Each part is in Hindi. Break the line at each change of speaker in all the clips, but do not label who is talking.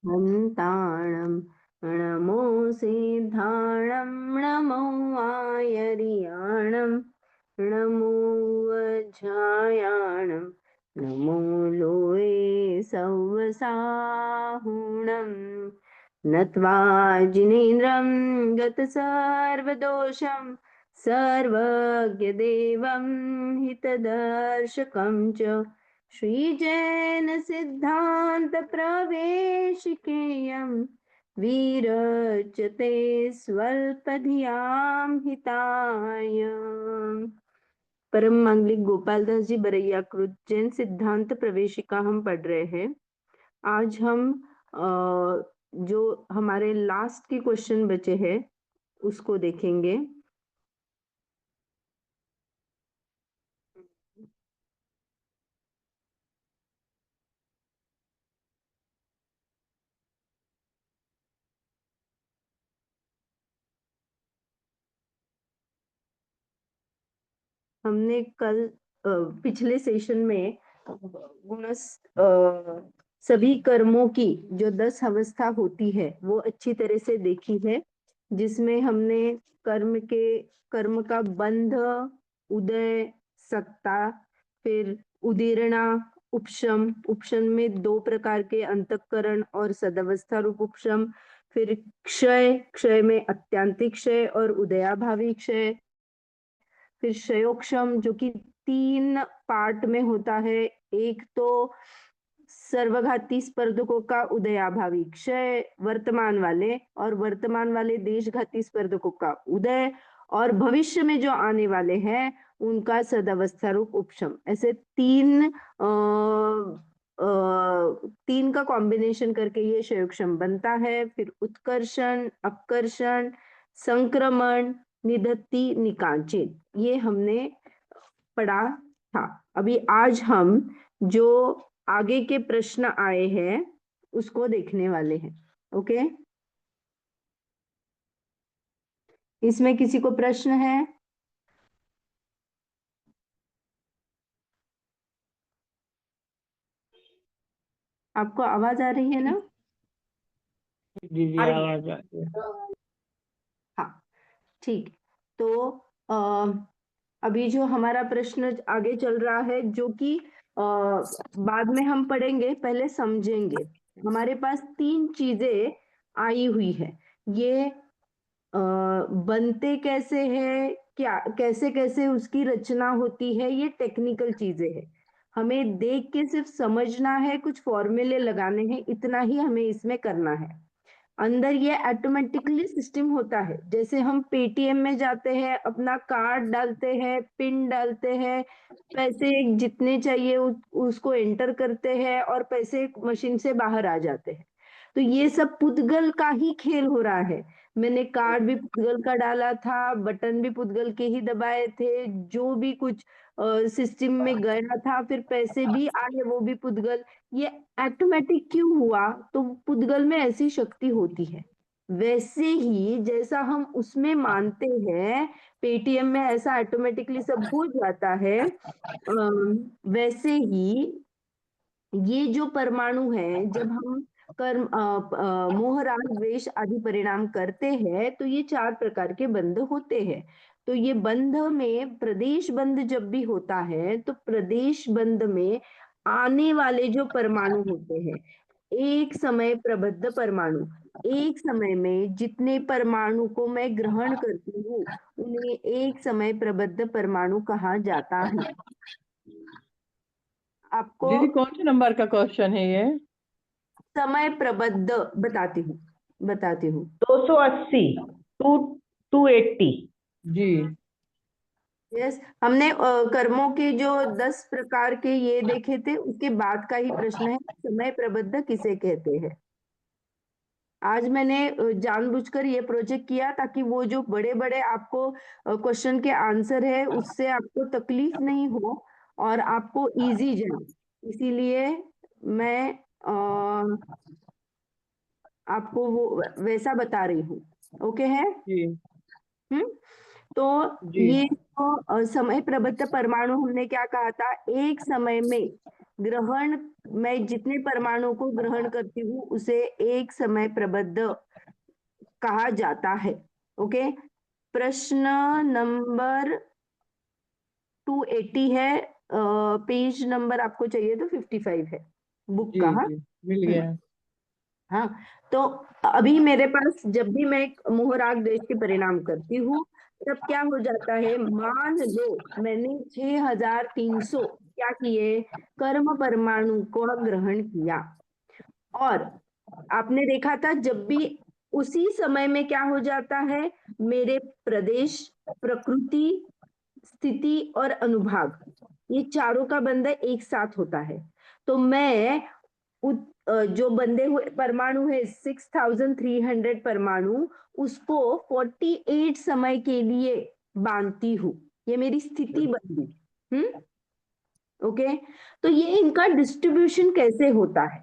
नमन्ताणं नमो सिद्धाणं नमो आयर्याणं नमो वज्रायाणं नमो लोये सवसाहुणं नत्वा जिनेन्द्रं गतसर्वदोषं सर्वज्ञदेवं हितदर्शकं च श्रीजैन सिद्धांत प्रवेशिकेयं विरचते स्वल्पधियां हिताय। परम मांगलिक गोपालदास जी बरैया कृत जैन सिद्धांत प्रवेशिका हम पढ़ रहे हैं। आज हम जो हमारे लास्ट के क्वेश्चन बचे हैं उसको देखेंगे। हमने कल पिछले सेशन में सभी कर्मों की जो 10 अवस्था होती है वो अच्छी तरह से देखी है, जिसमें हमने कर्म का बंध, उदय, सत्ता, फिर उदीरणा, उपशम, उपशम में 2 प्रकार के अंतःकरण और सदवस्था रूप उपशम, फिर क्षय, क्षय में अत्यांतिक क्षय और उदयाभावी क्षय, फिर क्षयोक्षम जो कि 3 पार्ट में होता है। एक तो सर्वघाती स्पर्धकों का उदयाभावी क्षय वर्तमान वाले, और वर्तमान वाले देशघाती स्पर्धकों का उदय, और भविष्य में जो आने वाले हैं उनका सदावस्था रूप उपशम। ऐसे 3 का कॉम्बिनेशन करके ये क्षयोक्षम बनता है। फिर उत्कर्षण, अपकर्षण, संक्रमण, निधत्ति, निकांचित, ये हमने पढ़ा था। अभी आज हम जो आगे के प्रश्न आए हैं उसको देखने वाले हैं। ओके, इसमें किसी को प्रश्न है? आपको आवाज आ रही है ना?
जी जी, आवाज आ रही है।
हाँ, ठीक। तो अभी जो हमारा प्रश्न आगे चल रहा है, जो कि बाद में हम पढ़ेंगे, पहले समझेंगे। हमारे पास 3 चीजें आई हुई है। ये बनते कैसे है, क्या कैसे कैसे उसकी रचना होती है, ये टेक्निकल चीजें हैं। हमें देख के सिर्फ समझना है, कुछ फॉर्मूले लगाने हैं, इतना ही हमें इसमें करना है। अंदर ये ऑटोमेटिकली सिस्टम होता है। जैसे हम पेटीएम में जाते हैं, अपना कार्ड डालते हैं, पिन डालते हैं, पैसे जितने चाहिए उसको एंटर करते हैं और पैसे मशीन से बाहर आ जाते हैं। तो ये सब पुद्गल का ही खेल हो रहा है। मैंने कार्ड भी पुद्गल का डाला था, बटन भी पुद्गल के ही दबाए थे, जो भी कुछ सिस्टम में गया था, फिर पैसे भी आए वो भी पुद्गल। ये ऑटोमेटिक क्यों हुआ? तो पुद्गल में ऐसी शक्ति होती है। वैसे ही जैसा हम उसमें मानते हैं, पेटीएम में ऐसा ऑटोमेटिकली सब हो जाता है, वैसे ही ये जो परमाणु है, जब हम कर्म मोह राग द्वेष आदि परिणाम करते हैं तो ये 4 प्रकार के बंध होते हैं। तो ये बंध में प्रदेश बंध जब भी होता है तो प्रदेश बंध में आने वाले जो परमाणु होते हैं, एक समय प्रबद्ध परमाणु, एक समय में जितने परमाणु को मैं ग्रहण करती हूँ उन्हें एक समय प्रबद्ध परमाणु कहा जाता है। आपको
दीदी, कौन से नंबर का क्वेश्चन है ये?
समय प्रबद्ध बताती हूँ।
280, 280।
जी
यस, हमने कर्मों के जो 10 प्रकार के ये देखे थे, उसके बाद का ही प्रश्न है, समय प्रबद्ध किसे कहते हैं। आज मैंने जानबूझकर ये प्रोजेक्ट किया ताकि वो जो बड़े बड़े आपको क्वेश्चन के आंसर है उससे आपको तकलीफ नहीं हो और आपको इजी जाए, इसीलिए मैं आपको वो वैसा बता रही हूँ। ओके है?
जी
हम्म। तो
जी
ये तो समय प्रबद्ध परमाणु हमने क्या कहा था, एक समय में ग्रहण, मैं जितने परमाणु को ग्रहण करती हूँ उसे एक समय प्रबद्ध कहा जाता है। ओके, प्रश्न नंबर 280 है, पेज नंबर आपको चाहिए तो 55 है बुक का।
जी
हाँ।
जी, मिल
हम्म,
गया।
हाँ। तो अभी मेरे पास जब भी मैं एक मोहराग देश के परिणाम करती हूँ तब क्या हो जाता है, मान लो मैंने 6300 क्या किए, कर्म परमाणु को ग्रहण किया। और आपने देखा था जब भी उसी समय में क्या हो जाता है, मेरे प्रदेश, प्रकृति, स्थिति और अनुभाग, ये चारों का बंधन एक साथ होता है। तो मैं जो बंधे हुए परमाणु है 6300 परमाणु, उसको 48 समय के लिए बांधती हूँ। ये मेरी स्थिति बन गई। ओके, तो ये इनका डिस्ट्रीब्यूशन कैसे होता है,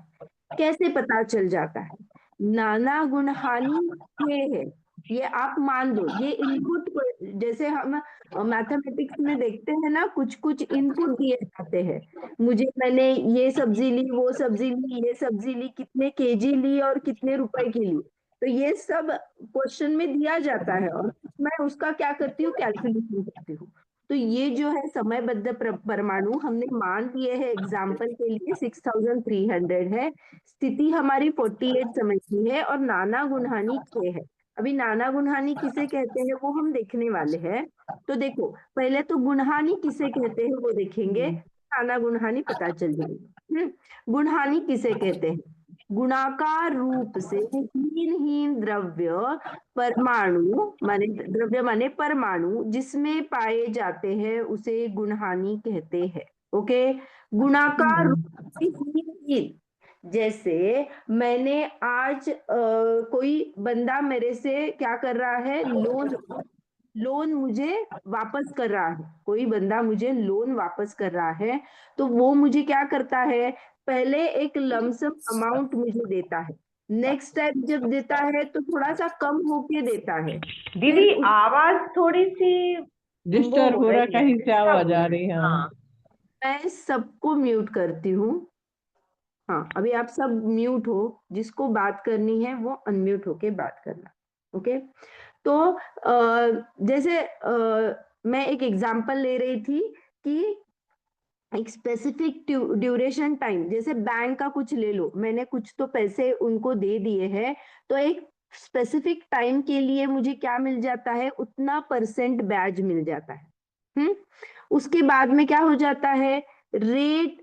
कैसे पता चल जाता है, नाना गुण हानि ये है। ये आप मान लो, ये इनपुट, जैसे हम मैथमेटिक्स में देखते हैं ना, कुछ कुछ इनपुट दिए जाते हैं। मैंने ये सब्जी ली, वो सब्जी ली, ये सब्जी ली, कितने केजी ली और कितने रुपए की ली, तो ये सब क्वेश्चन में दिया जाता है और मैं उसका क्या करती हूँ, कैलकुलेशन करती हूँ। तो ये जो है समयबद्ध परमाणु हमने मान लिए हैं, एग्जाम्पल के लिए 6300 है, स्थिति हमारी 48 समय की है और नाना गुणहानि 6 है। अभी नाना गुणहानि किसे कहते हैं वो हम देखने वाले हैं। तो देखो, पहले तो गुणहानि किसे कहते हैं वो देखेंगे, नाना गुणहानि पता चल जाएगी। गुणहानि किसे कहते हैं, गुणाकार रूप से हीन हीन द्रव्य परमाणु, माने द्रव्य माने परमाणु जिसमें पाए जाते हैं उसे गुणहानि कहते हैं। ओके, गुणाकार रूप से हीन हीन, जैसे मैंने आज कोई बंदा मेरे से क्या कर रहा है, लोन लोन मुझे वापस कर रहा है, कोई बंदा मुझे लोन वापस कर रहा है, तो वो मुझे क्या करता है, पहले एक लमसम अमाउंट मुझे देता है, नेक्स्ट टाइम जब देता है तो थोड़ा सा कम होके देता है, फिर
दीदी आवाज थोड़ी सी वो
डिस्टर्ब
हो
हो रहा,
रही है,
कहीं से
डिस्टर्ब
आवाज
हो
आ
रही
रही
है।
है। हाँ।
हाँ।
मैं सबको म्यूट करती हूँ। हाँ, अभी आप सब म्यूट हो, जिसको बात करनी है वो अनम्यूट होके बात करना। ओके, तो जैसे मैं एक एग्जांपल ले रही थी कि एक स्पेसिफिक ड्यूरेशन टाइम, जैसे बैंक का कुछ ले लो, मैंने कुछ तो पैसे उनको दे दिए हैं, तो एक स्पेसिफिक टाइम के लिए मुझे क्या मिल जाता है, उतना परसेंट ब्याज मिल जाता है। उसके बाद में क्या हो जाता है, रेट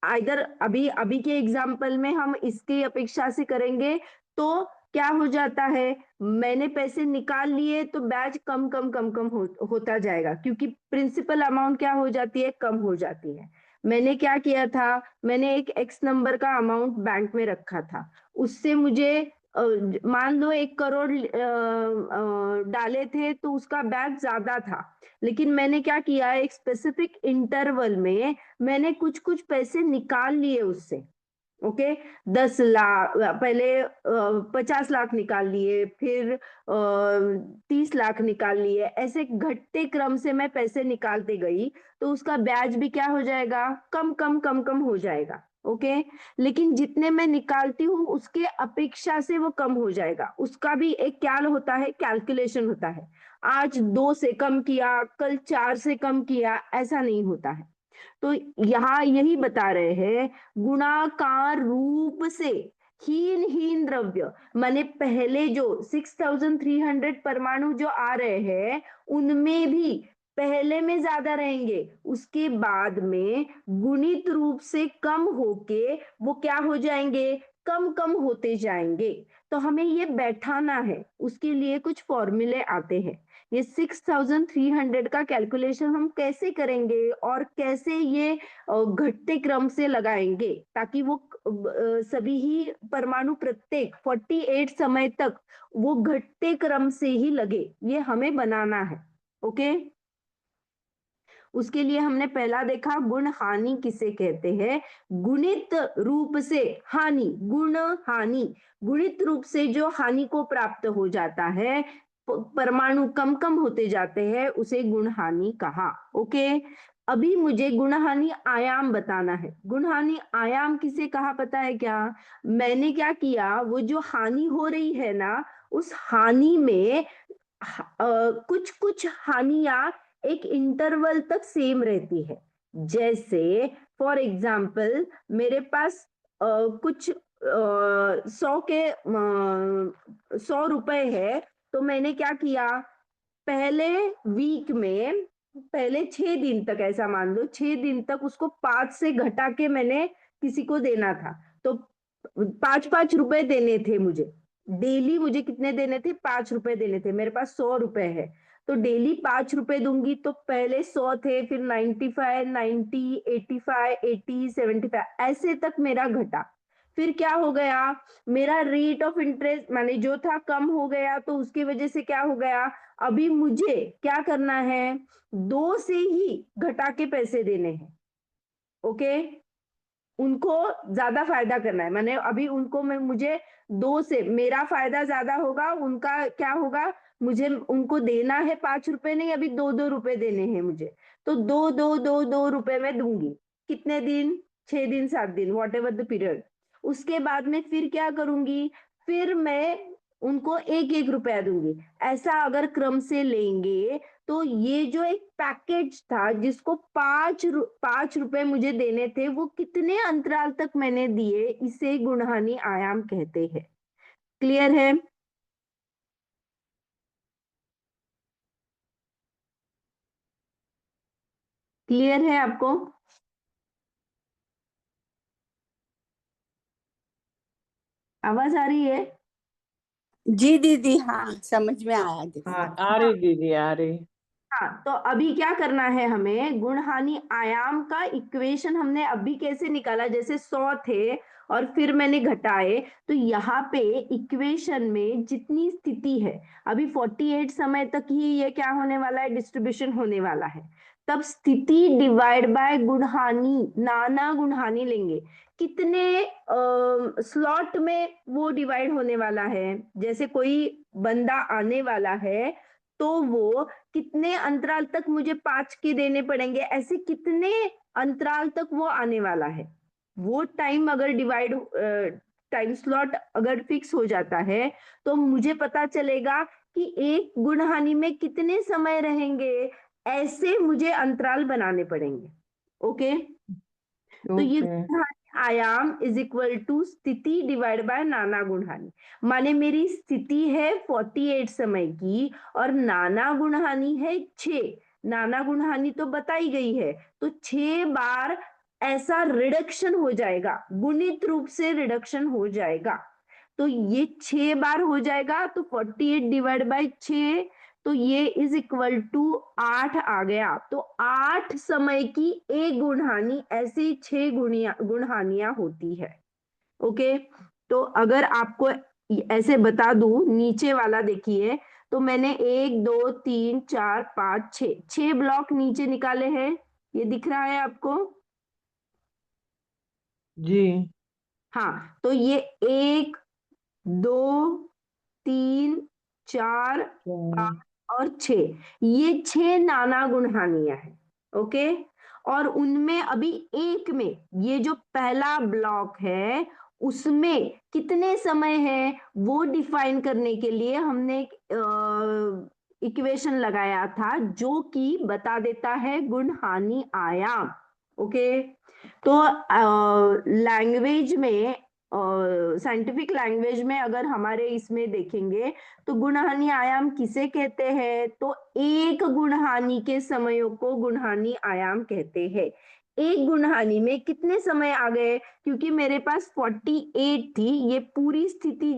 इधर, अभी अभी के एग्जाम्पल में हम इसकी अपेक्षा से करेंगे, तो क्या हो जाता है, मैंने पैसे निकाल लिए तो ब्याज कम कम कम कम होता जाएगा, क्योंकि प्रिंसिपल अमाउंट क्या हो जाती है, कम हो जाती है। मैंने क्या किया था, मैंने एक एक्स नंबर का अमाउंट बैंक में रखा था, उससे मुझे मान लो 1 करोड़ डाले थे तो उसका ब्याज ज्यादा था, लेकिन मैंने क्या किया, एक स्पेसिफिक इंटरवल में मैंने कुछ कुछ पैसे निकाल लिए उससे। ओके, 10 लाख पहले, 50 लाख निकाल लिए, फिर 30 लाख निकाल लिए, ऐसे घटते क्रम से मैं पैसे निकालते गई, तो उसका ब्याज भी क्या हो जाएगा, कम कम कम कम हो जाएगा। ओके, लेकिन जितने मैं निकालती हूँ उसके अपेक्षा से वो कम हो जाएगा, उसका भी एक क्या होता है, कैलकुलेशन होता है। आज 2 से कम किया, कल 4 से कम किया, ऐसा नहीं होता है। तो यहाँ यही बता रहे हैं, गुणाकार रूप से हीन हीन द्रव्य, माने पहले जो 6300 परमाणु जो आ रहे हैं उनमें भी पहले में ज्यादा रहेंगे, उसके बाद में गुणित रूप से कम होके वो क्या हो जाएंगे, कम कम होते जाएंगे। तो हमें ये बैठाना है, उसके लिए कुछ फॉर्मूले आते हैं। ये 6300 का कैलकुलेशन हम कैसे करेंगे और कैसे ये घटते क्रम से लगाएंगे, ताकि वो सभी ही परमाणु प्रत्येक 48 समय तक वो घटते क्रम से ही लगे, ये हमें बनाना है। ओके, उसके लिए हमने पहला देखा, गुण हानि किसे कहते हैं, गुणित रूप से हानि, गुण हानि, गुणित रूप से जो हानि को प्राप्त हो जाता है, परमाणु कम कम होते जाते हैं, उसे गुण हानि कहा। ओके, अभी मुझे गुणहानि आयाम बताना है। गुणहानि आयाम किसे कहा पता है क्या? मैंने क्या किया, वो जो हानि हो रही है ना, उस हानि में कुछ कुछ हानियां एक इंटरवल तक सेम रहती है। जैसे फॉर एग्जाम्पल मेरे पास कुछ 100 रुपए है, तो मैंने क्या किया, पहले वीक में, पहले 6 दिन तक, ऐसा मान लो 6 दिन तक उसको 5 से घटा के मैंने किसी को देना था। तो 5-5 रुपए देने थे मुझे। डेली मुझे कितने देने थे? 5 रुपए देने थे। मेरे पास 100 रुपए है, तो डेली 5 रुपए दूंगी। तो पहले 100 थे, फिर 95, 90, 85, 80, 75, ऐसे तक मेरा घटा। फिर क्या हो गया, मेरा रेट ऑफ इंटरेस्ट माने जो था कम हो गया, तो उसकी वजह से क्या हो गया, अभी मुझे क्या करना है, 2 से ही घटा के पैसे देने हैं। ओके, उनको ज्यादा फायदा करना है, माने अभी उनको मुझे 2 से, मेरा फायदा ज्यादा होगा, उनका क्या होगा, मुझे उनको देना है 5 रुपए नहीं, अभी 2-2 रुपए देने हैं मुझे। तो 2-2-2-2 रुपए मैं दूंगी। कितने दिन? 6 दिन, 7 दिन, वॉट एवर द पीरियड। उसके बाद में फिर क्या करूंगी, फिर मैं उनको 1-1 रुपया दूंगी। ऐसा अगर क्रम से लेंगे, तो ये जो एक पैकेज था जिसको 5 रुपए मुझे देने थे, वो कितने अंतराल तक मैंने दिए, इसे गुणहानि आयाम कहते हैं। क्लियर है? क्लियर है आपको? आवाज आ रही है?
जी दीदी, हाँ समझ में आया दीदी।
हाँ आ रही दीदी, आ रही।
हाँ, तो अभी क्या करना है हमें, गुणहानि आयाम का इक्वेशन हमने अभी कैसे निकाला, जैसे 100 थे और फिर मैंने घटाए, तो यहाँ पे इक्वेशन में जितनी स्थिति है, अभी 48 समय तक ही ये क्या होने वाला है, डिस्ट्रीब्यूशन होने वाला है। तब स्थिति डिवाइड बाय गुणहानि, नाना गुणहानि लेंगे, कितने स्लॉट में वो डिवाइड होने वाला है। जैसे कोई बंदा आने वाला है, तो वो कितने अंतराल तक मुझे 5 के देने पड़ेंगे, ऐसे कितने अंतराल तक वो आने वाला है। वो टाइम अगर टाइम स्लॉट अगर फिक्स हो जाता है, तो मुझे पता चलेगा कि एक गुणहानि में कितने समय रहेंगे, ऐसे मुझे अंतराल बनाने पड़ेंगे। ओके, तो ये
ओके।
गुणहानि आयाम इज इक्वल टू स्थिति डिवाइड बाय नाना गुणहानि। माने मेरी स्थिति है 48 समय की और नाना गुणहानि है 6। नाना गुणहानि तो बताई गई है, तो 6 बार ऐसा रिडक्शन हो जाएगा, गुणित रूप से रिडक्शन हो जाएगा। तो ये 6 बार हो जाएगा, तो 48 डिवाइड बाय 6, तो ये इज इक्वल टू 8 आ गया। तो 8 समय की एक गुणहानि, ऐसी 6 गुणहानियां होती है। ओके, तो अगर आपको ऐसे बता दूं, नीचे वाला देखिए, तो मैंने 1 2 3 4 5 6 ब्लॉक नीचे निकाले हैं, ये दिख रहा है आपको?
जी।
हाँ, तो ये 1 2 3 4 5 और 6, ये 6 नाना गुणहानियां हैं। ओके, और उनमें अभी एक में, ये जो पहला ब्लॉक है, उसमें कितने समय है वो डिफाइन करने के लिए हमने इक्वेशन लगाया था, जो कि बता देता है गुणहानि आयाम। ओके, तो लैंग्वेज में, साइंटिफिक लैंग्वेज में अगर हमारे इसमें देखेंगे, तो गुणहानि आयाम किसे कहते हैं, तो एक गुणहानि के समयों को गुणहानि आयाम कहते हैं। एक गुणहानि में कितने समय आ गए, क्योंकि मेरे पास 48 थी, ये पूरी स्थिति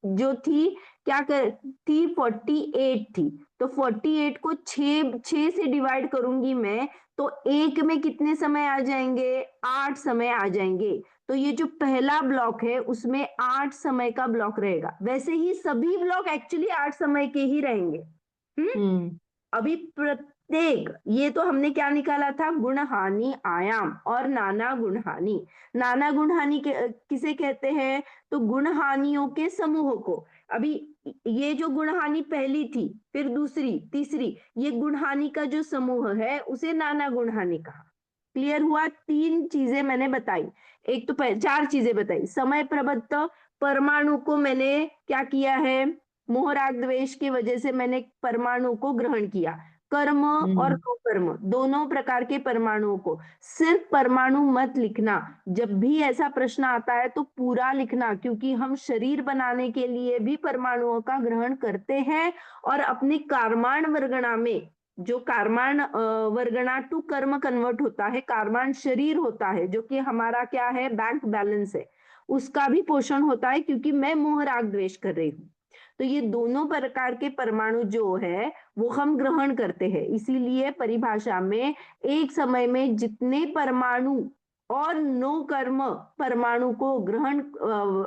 जो थी, क्या कर थी, 48 थी। तो 48 को 6 से डिवाइड करूंगी मैं, तो एक में कितने समय आ जाएंगे, 8 समय आ जाएंगे। तो ये जो पहला ब्लॉक है, उसमें 8 समय का ब्लॉक रहेगा। वैसे ही सभी ब्लॉक एक्चुअली 8 समय के ही रहेंगे।
हम्म।
अभी देख, ये तो हमने क्या निकाला था, गुणहानि आयाम और नाना गुणहानि। नाना गुणहानि किसे कहते हैं, तो गुणहानियों के समूह को। अभी ये जो गुणहानि पहली थी, फिर दूसरी, तीसरी, ये गुणहानि का जो समूह है उसे नाना गुणहानि कहा। क्लियर हुआ? 3 चीजें मैंने बताई। एक तो 4 चीजें बताई। समय प्रबत्त परमाणु को मैंने क्या किया है, मोह राग द्वेष की वजह से मैंने परमाणु को ग्रहण किया। कर्म और अकर्म दोनों प्रकार के परमाणुओं को। सिर्फ परमाणु मत लिखना, जब भी ऐसा प्रश्न आता है तो पूरा लिखना, क्योंकि हम शरीर बनाने के लिए भी परमाणुओं का ग्रहण करते हैं। और अपनी कार्माण वर्गणा में, जो कार्माण वर्गणा टू कर्म कन्वर्ट होता है, कार्माण शरीर होता है, जो कि हमारा क्या है, बैंक बैलेंस है, उसका भी पोषण होता है, क्योंकि मैं मोह राग द्वेष कर रही हूँ। तो ये दोनों प्रकार के परमाणु जो है वो हम ग्रहण करते हैं। इसीलिए परिभाषा में एक समय में जितने परमाणु और नो कर्म परमाणु को ग्रहण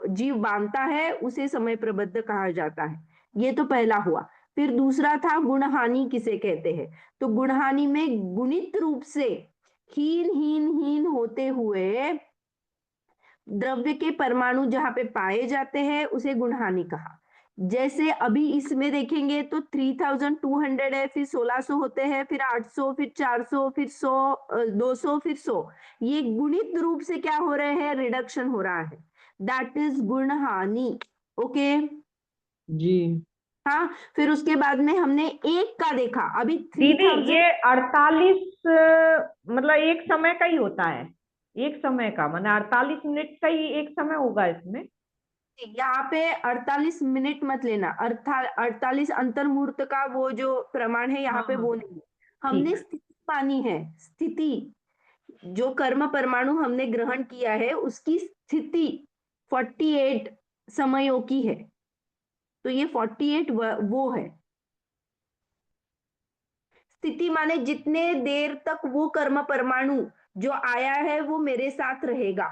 जीव बांधता है उसे समय प्रबद्ध कहा जाता है। ये तो पहला हुआ। फिर दूसरा था गुणहानि किसे कहते हैं, तो गुणहानि में गुणित रूप से हीन हीन हीन होते हुए द्रव्य के परमाणु जहां पे पाए जाते हैं उसे गुणहानि कहा। जैसे अभी इसमें देखेंगे तो 3200 है, फिर 1600 होते हैं, फिर 800, फिर 400, फिर 100, 200, फिर 100। ये गुणित रूप से क्या हो रहे हैं, रिडक्शन हो रहा है। दैट इज गुणहानि। ओके।
जी
हाँ, फिर उसके बाद में हमने एक का देखा। अभी
दीदी
3000
ये 48 मतलब एक समय का ही होता है, एक समय का माने 48 मिनट का ही एक समय होगा इसमें।
यहाँ पे 48 मिनट मत लेना, 48 अंतर्मुहूर्त का वो जो प्रमाण है यहाँ
हाँ
पे
हाँ
वो नहीं। हमने
ठीक।
स्थिति मानी है। स्थिति, जो कर्म परमाणु हमने ग्रहण किया है उसकी स्थिति 48 समयों की है। तो ये 48 वो है। स्थिति माने जितने देर तक वो कर्म परमाणु जो आया है वो मेरे साथ रहेगा।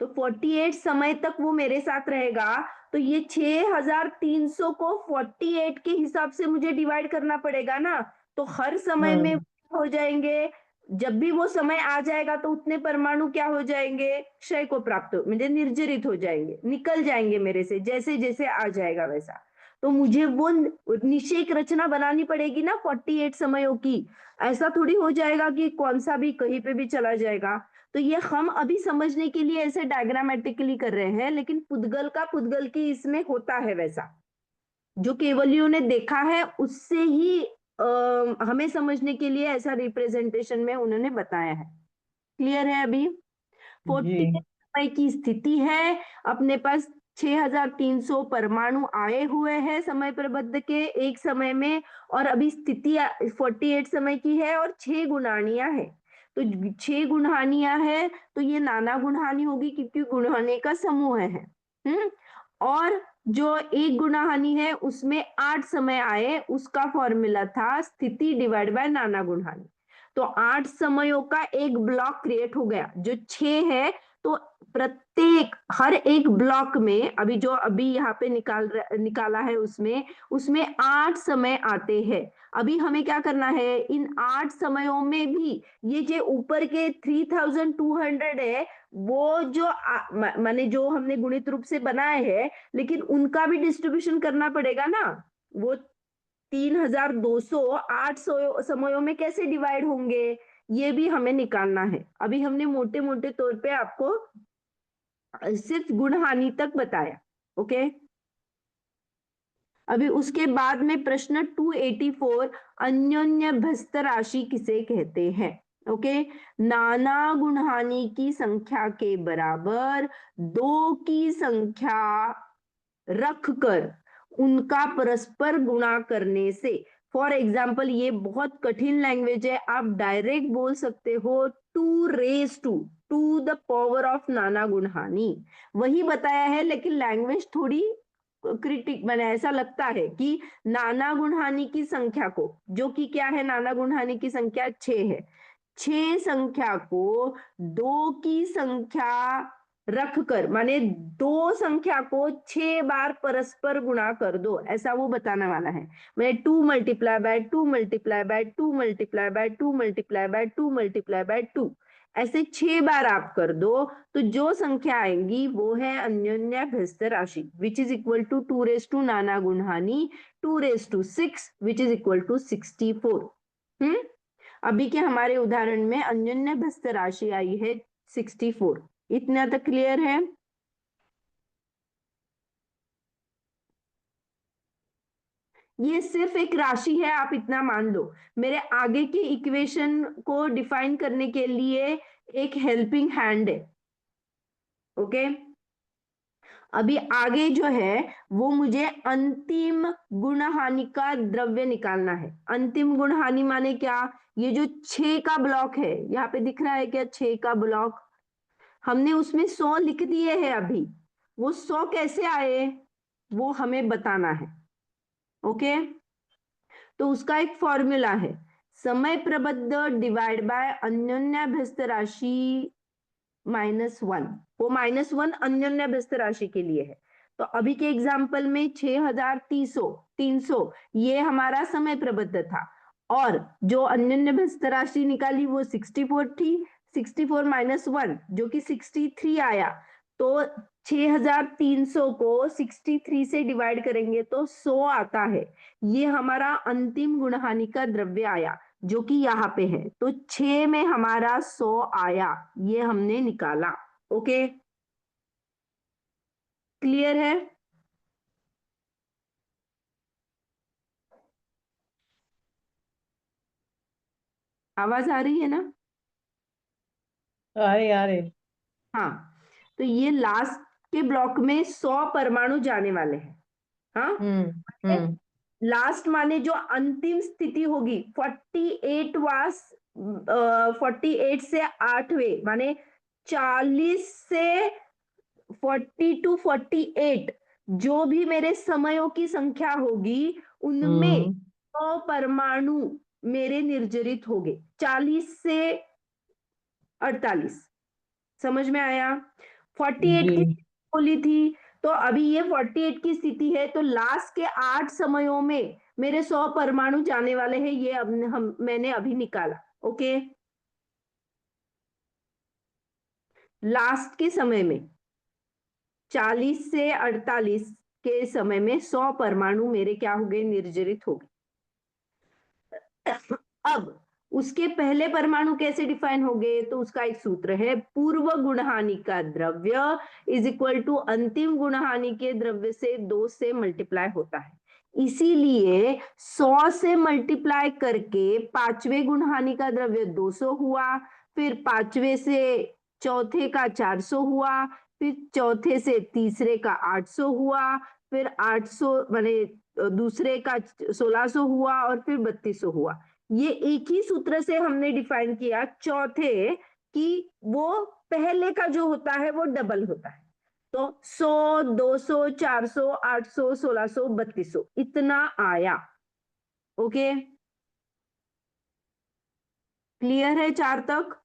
तो 48 समय तक वो मेरे साथ रहेगा। तो ये 6300 को 48 के हिसाब से मुझे डिवाइड करना पड़ेगा ना। तो हर समय में
हाँ
हो जाएंगे, जब भी वो समय आ जाएगा तो उतने परमाणु क्या हो जाएंगे, क्षय को प्राप्त म्हणजे निर्जरित हो जाएंगे, निकल जाएंगे मेरे से, जैसे जैसे आ जाएगा वैसा। तो मुझे वो निश्चय रचना बनानी पड़ेगी ना 48 समयों की। ऐसा थोड़ी हो जाएगा कि कौन सा भी कहीं पे भी चला जाएगा। तो ये हम अभी समझने के लिए ऐसे डायग्रामेटिकली कर रहे हैं, लेकिन पुद्गल का पुद्गल की इसमें होता है वैसा। जो केवलियों ने देखा है उससे ही हमें समझने के लिए ऐसा रिप्रेजेंटेशन में उन्होंने बताया है। क्लियर है अभी? 48
जी
समय की स्थिति है, अपने पास 6300 परमाणु आए हुए हैं समय प्रबद्ध के एक समय में, और अभी स्थिति 48 समय की है और 6 गुणानियां है। तो 6 गुणहानियां है तो ये नाना गुणहानि होगी, क्योंकि गुणहानि का समूह है। और जो एक गुणहानि है उसमें 8 समय आए, उसका फॉर्मूला था स्थिति डिवाइड बाय नाना गुणहानि। तो 8 समयों का एक ब्लॉक क्रिएट हो गया। जो 6 है तो प्रत्येक हर एक ब्लॉक में अभी यहाँ पे निकाला है उसमें 8 समय आते हैं। अभी हमें क्या करना है, इन 8 समयों में भी ये जो ऊपर के 3200 है वो जो माने जो हमने गुणित रूप से बनाए हैं, लेकिन उनका भी डिस्ट्रीब्यूशन करना पड़ेगा ना। वो 3200 800 समयों में कैसे डिवाइड होंगे, ये भी हमें निकालना है। अभी हमने मोटे मोटे तौर पे आपको सिर्फ गुणहानि तक बताया। ओके। अभी उसके बाद में प्रश्न 284, अन्योन्य भस्त राशि किसे कहते हैं। ओके। नाना गुणहानि की संख्या के बराबर 2 की संख्या रख कर उनका परस्पर गुणा करने से, फॉर एग्जाम्पल ये बहुत कठिन लैंग्वेज है, आप डायरेक्ट बोल सकते हो 2 द पावर ऑफ नाना गुणहानि। वही बताया है, लेकिन लैंग्वेज थोड़ी क्रिटिक मैंने ऐसा लगता है कि नाना गुणहानि की संख्या को, जो कि क्या है, नाना गुणहानि की संख्या 6 है, 6 संख्या को 2 की संख्या रख कर, माने दो संख्या को 6 बार परस्पर गुणा कर दो, ऐसा वो बताने वाला है। मैंने 2 multiply bye 2 multiply bye 2 multiply bye 2 multiply bye 2 multiply bye 2, ऐसे 6 बार आप कर दो तो जो संख्या आएंगी वो है अन्योन्याभ्यस्त राशि, which is equal to 2 raise to नाना गुणहानी 2 raise to 6 which is equal to 64। अभी के हमारे उदाहरण में अन्योन्याभ्यस्त राशि आई है 64। इतना तक क्लियर है? ये सिर्फ एक राशि है, आप इतना मान लो। मेरे आगे के इक्वेशन को डिफाइन करने के लिए एक हेल्पिंग हैंड है। ओके, अभी आगे जो है वो मुझे अंतिम गुणहानि का द्रव्य निकालना है। अंतिम गुणहानि माने क्या? ये जो 6 का ब्लॉक है, यहाँ पे दिख रहा है क्या 6 का ब्लॉक? हमने उसमें 100 लिख दिए हैं अभी, वो 100 कैसे आए वो हमें बताना है। ओके, तो उसका एक फॉर्मूला है, समय प्रबद्ध डिवाइड बाय अन्योन्याभ्यस्त राशि -1। वो -1 अन्योन्याभ्यस्त राशि के लिए है। तो अभी के एग्जाम्पल में 6300 ये हमारा समय प्रबद्ध था, और जो अन्योन्याभ्यस्त राशि निकाली वो 64 थी। 64 -1 जो कि 63 आया, तो 6300 को 63 से डिवाइड करेंगे तो 100 आता है। ये हमारा अंतिम गुणहानि का द्रव्य आया जो कि यहाँ पे है। तो 6 में हमारा 100 आया, ये हमने निकाला। ओके, क्लियर है? आवाज आ रही है ना?
आ रहे।
हाँ, तो ये लास्ट के ब्लॉक में 100 परमाणु जाने वाले हैं। हाँ, लास्ट माने जो अंतिम स्थिति होगी 48 से 8वें माने 40 से 40 टू 48 जो भी मेरे समयों की संख्या होगी उनमें 100 परमाणु मेरे निर्जरित हो गए। 40 से 48 समझ में आया? 48 की
जी
बोली थी, तो अभी ये 48 की स्थिति है, तो लास्ट के 8 समयों में मेरे 100 परमाणु जाने वाले हैं, ये अब मैंने अभी निकाला। ओके, लास्ट के समय में 40 से 48 के समय में 100 परमाणु मेरे क्या हो गए? निर्जरित हो गए। अब उसके पहले परमाणु कैसे डिफाइन हो गए? तो उसका एक सूत्र है, पूर्व गुणहानि का द्रव्य इज इक्वल टू अंतिम गुणहानि के द्रव्य से 2 से मल्टीप्लाई होता है। इसीलिए 100 से मल्टीप्लाई करके 5वें गुणहानि का द्रव्य 200 हुआ, फिर 5वें से चौथे का 400 हुआ, फिर चौथे से तीसरे का 800 हुआ, फिर 800 माने दूसरे का 1600 हुआ, और फिर 3200 हुआ। ये एक ही सूत्र से हमने डिफाइन किया चौथे कि वो पहले का जो होता है वो डबल होता है। तो 100, 200, 400, 800, 1600, 3200 इतना आया। ओके, क्लियर है 4 तक?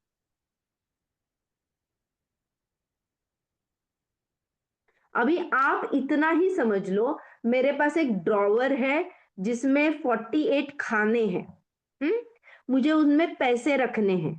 अभी आप इतना ही समझ लो, मेरे पास एक ड्रॉवर है जिसमें 48 खाने हैं। मुझे उनमें पैसे रखने हैं,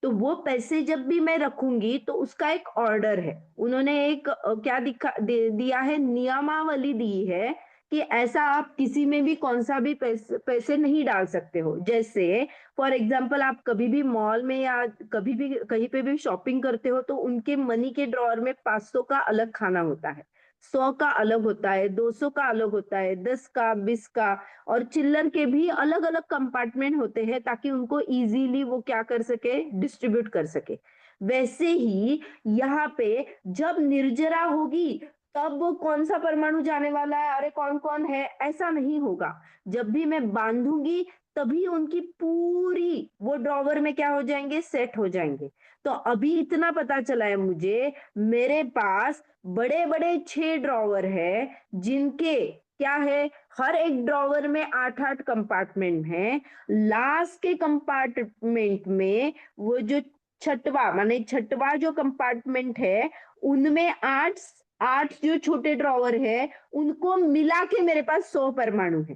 तो वो पैसे जब भी मैं रखूंगी तो उसका एक ऑर्डर है। उन्होंने एक क्या दिया है, नियमावली दी है कि ऐसा आप किसी में भी कौन सा भी पैसे नहीं डाल सकते हो। जैसे फॉर एग्जाम्पल आप कभी भी मॉल में या कभी भी कहीं पे भी शॉपिंग करते हो तो उनके मनी के ड्रॉअर में 500 का अलग खाना होता है, 100 का अलग होता है, 200 का अलग होता है, 10 का, 20 का, और चिल्लर के भी अलग अलग कंपार्टमेंट होते हैं ताकि उनको इजीली वो क्या कर सके, डिस्ट्रीब्यूट कर सके। वैसे ही यहाँ पे जब निर्जरा होगी तब वो कौन सा परमाणु जाने वाला है, अरे कौन कौन है, ऐसा नहीं होगा। जब भी मैं बांधूंगी तभी उनकी पूरी वो ड्रॉवर में क्या हो जाएंगे, सेट हो जाएंगे। तो अभी इतना पता चला है मुझे, मेरे पास बड़े बड़े 6 ड्रॉवर है जिनके क्या है, हर एक ड्रॉवर में 8-8 कंपार्टमेंट है। लास्ट के कंपार्टमेंट में वो जो छठवा माने छठवा जो कंपार्टमेंट है उनमें आठ आठ जो छोटे ड्रॉवर है उनको मिला के मेरे पास 100 परमाणु है।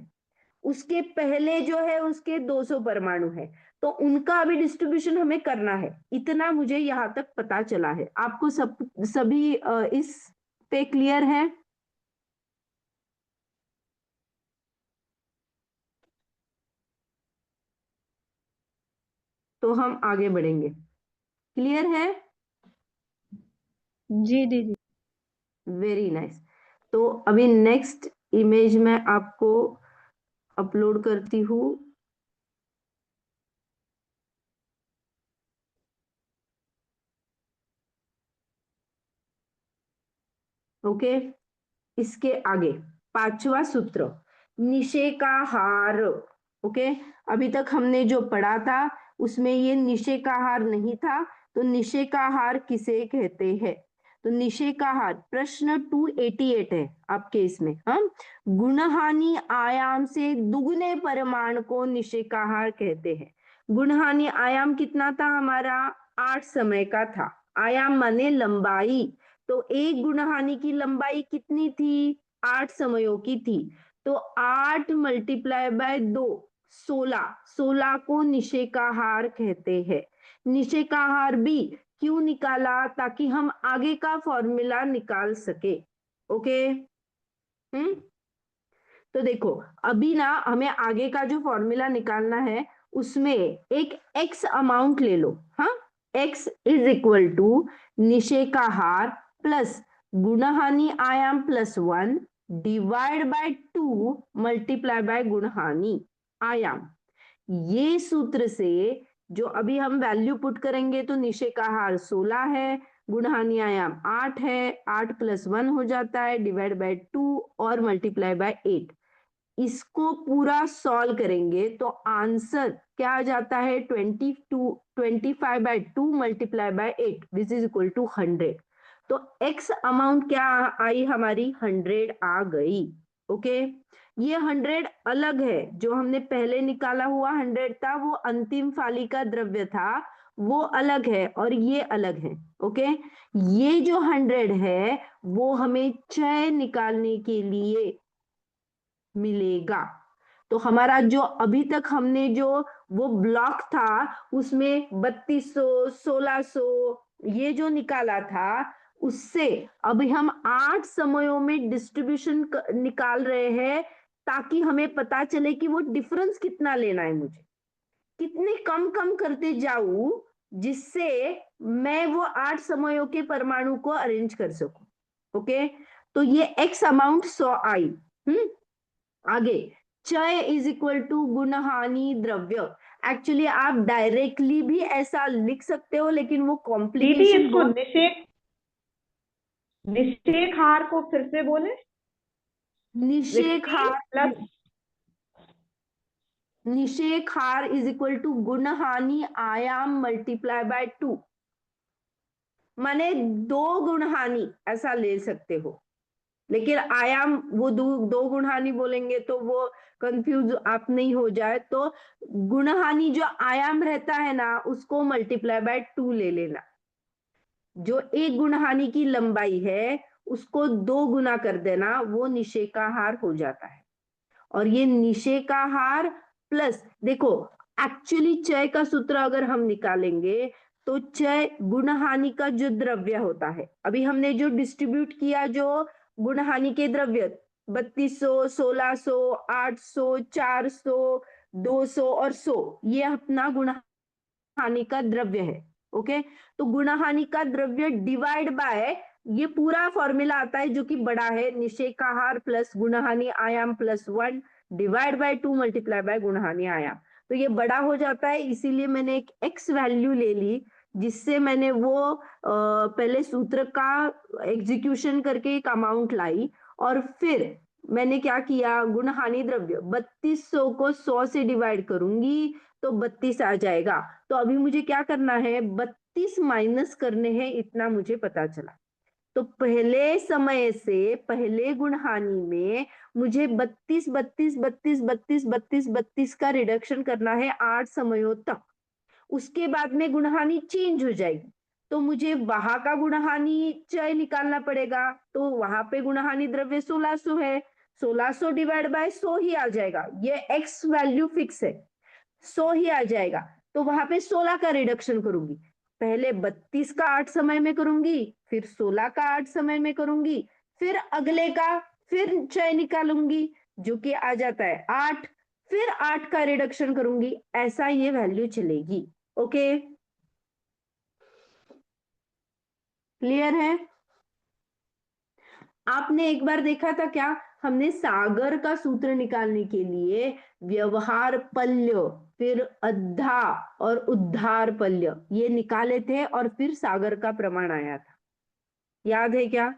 उसके पहले जो है उसके 200 परमाणु है, तो उनका अभी डिस्ट्रीब्यूशन हमें करना है। इतना मुझे यहाँ तक पता चला है। आपको सभी इस पे क्लियर है? तो हम आगे बढ़ेंगे। क्लियर है?
जी दीदी।
Very nice. तो अभी नेक्स्ट इमेज मैं आपको अपलोड करती हूँ। ओके, इसके आगे 5वां सूत्र, निषेकाहार। ओके, अभी तक हमने जो पढ़ा था उसमें ये निषेकाहार नहीं था, तो निषेकाहार किसे कहते हैं? तो निषेकाहार प्रश्न 288 है आपके इसमें। हम गुणहानि आयाम से दुगने परिमाण को निषेकाहार कहते हैं। गुणहानि आयाम कितना था हमारा? 8 समय का था। आयाम माने लंबाई, तो एक गुणहानि की लंबाई कितनी थी? 8 समयों की थी। तो 8 मल्टीप्लाई बाय 2 16, 16 को निषेकाहार कहते हैं। निषेकाहार भी क्यों निकाला? ताकि हम आगे का फॉर्मूला निकाल सके। ओके, तो देखो अभी ना हमें आगे का जो फॉर्मूला निकालना है उसमें एक x अमाउंट ले लो। हाँ, x इज इक्वल टू निषेकाहार प्लस गुणहानि आयाम plus 1 divide by 2 multiply by गुणहानि आयाम। ये सूत्र से जो अभी हम वैल्यू पुट करेंगे तो निषेकाहार 16 है, गुणहानि आयाम 8 है, 8 प्लस 1 हो जाता है डिवाइड बाय 2 और मल्टीप्लाई बाय 8। इसको पूरा सॉल्व करेंगे तो आंसर क्या आ जाता है? 25 by 2 multiply by 8 this is equal to 100। तो x अमाउंट क्या आई हमारी? 100 आ गई। ओके, ये 100 अलग है, जो हमने पहले निकाला हुआ 100 था वो अंतिम फाली का द्रव्य था, वो अलग है और ये अलग है। ओके, ये जो 100 है वो हमें क्षय निकालने के लिए मिलेगा। तो हमारा जो अभी तक हमने जो वो ब्लॉक था उसमें 3200 1600 ये जो निकाला था, उससे अभी हम 8 समयों में डिस्ट्रीब्यूशन निकाल रहे हैं, ताकि हमें पता चले कि वो डिफरेंस कितना लेना है, मुझे कितने कम कम करते जाऊं जिससे मैं वो 8 समयों के परमाणु को अरेंज कर सकूं। ओके, तो ये x अमाउंट 100 आई। आगे क्षय इज इक्वल टू गुणहानि द्रव्य। एक्चुअली आप डायरेक्टली भी ऐसा लिख सकते हो, लेकिन वो
दीदी
कॉम्प्लिकेशन
इसको निषेकहार को फिर से बोले।
निषेकहार
प्लस
निषेकहार इज इक्वल टू गुणहानि आयाम मल्टीप्लाई बाय 2, माने 2 गुणहानि ऐसा ले सकते हो, लेकिन आयाम वो दो गुणहानि बोलेंगे तो वो कंफ्यूज आप नहीं हो जाए, तो गुणहानि जो आयाम रहता है ना उसको मल्टीप्लाई बाय 2 ले लेना। जो एक गुणहानि की लंबाई है उसको 2 गुना कर देना, वो निषेकाहार हो जाता है। और ये निषेकाहार प्लस देखो एक्चुअली क्षय का सूत्र अगर हम निकालेंगे तो क्षय गुणहानि का जो द्रव्य होता है, अभी हमने जो डिस्ट्रीब्यूट किया जो गुणहानि के द्रव्य 3200 1600 800 400 200 और 100, ये अपना गुणहानि का द्रव्य है। ओके, तो गुणहानि का द्रव्य डिवाइड बाय ये पूरा फॉर्मूला आता है जो कि बड़ा है, निषेकाहार प्लस गुणहानि आयाम plus 1 divide by 2 multiply by गुणहानि आयाम। तो ये बड़ा हो जाता है, इसीलिए मैंने एक x वैल्यू ले ली, जिससे मैंने वो पहले सूत्र का एग्जीक्यूशन करके एक अमाउंट लाई, और फिर मैंने क्या किया, गुणहानि द्रव्य 3200 को 100 से डिवाइड करूंगी तो 32 आ जाएगा। तो अभी मुझे क्या करना है, 32 माइनस करने हैं, इतना मुझे पता चला। तो पहले समय से पहले गुणहानि में मुझे 32 32 32 32 32 32 का रिडक्शन करना है 8 समयों तक। उसके बाद में गुणहानि चेंज हो जाएगी, तो मुझे वहां का गुणहानी चय निकालना पड़ेगा। तो वहां पे गुणहानी द्रव्य 1600 है, 1600 डिवाइड बाय 100 ही आ जाएगा। ये एक्स वैल्यू फिक्स है, 100 ही आ जाएगा। तो वहां पे 16 का रिडक्शन करूंगी। पहले 32 का 8 समय में करूंगी, फिर 16 का 8 समय में करूंगी, फिर अगले का फिर चय निकालूंगी जो कि आ जाता है 8, फिर 8 का रिडक्शन करूंगी। ऐसा ये वैल्यू चलेगी। ओके, क्लियर है? आपने एक बार देखा था क्या, हमने सागर का सूत्र निकालने के लिए व्यवहार पल्य, फिर अद्धा और उद्धार पल्य ये निकाले थे और फिर सागर का प्रमाण आया था, याद है क्या?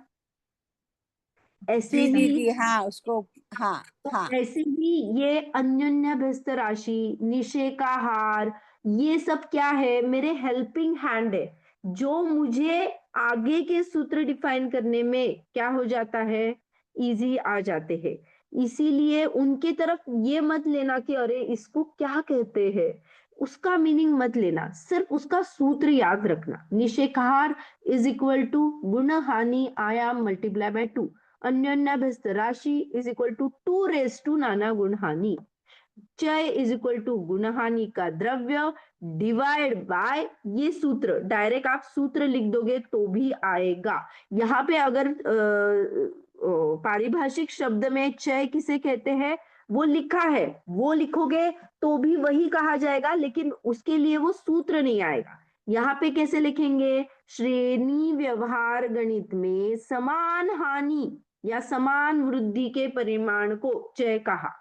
ऐसे
जी
ही
दीदी हाँ उसको हाँ हाँ
ऐसे ही ये अन्योन्याभ्यस्त राशि, निशे का हार, ये सब क्या है, मेरे हेल्पिंग हैंड है जो मुझे आगे के सूत्र डिफाइन करने में क्या हो जाता है, इजी आ जाते हैं। इसीलिए उनके तरफ ये मत लेना कि अरे इसको क्या कहते हैं, उसका मीनिंग मत लेना, सिर्फ उसका सूत्र याद रखना। निषेकहार इज इक्वल टू गुण हानि आयाम मल्टीप्लाई बाय 2, अन्योन्याभ्यस्त राशि is equal to 2 raise to नाना गुण हानि, चय इज इक्वल टू गुणहानि का द्रव्य डिवाइड बाय, ये सूत्र डायरेक्ट आप सूत्र लिख दोगे तो भी आएगा। यहाँ पे अगर पारिभाषिक शब्द में चय किसे कहते हैं वो लिखा है, वो लिखोगे तो भी वही कहा जाएगा, लेकिन उसके लिए वो सूत्र नहीं आएगा। यहाँ पे कैसे लिखेंगे, श्रेणी व्यवहार गणित में समान हानि या समान वृद्धि के परिमाण को चय कहा।